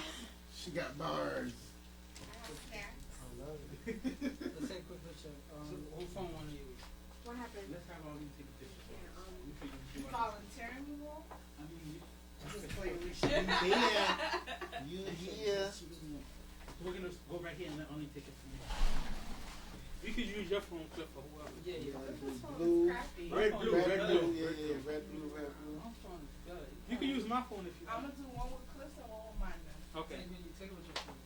She got bars. I have snacks. I love it. Let's take a quick picture. Whose phone want to use? What happened? Let's have all these take a picture. You volunteering me more? You here. We're gonna go right here and let only take it from you. You could use your phone clip for whoever. Yeah. Blue. Red, blue, red, blue. Yeah, yeah, red, blue, red, blue. My phone is good. You can use my phone if you I'm want. gonna do one with clips and one with mine. Okay. Take it with your phone.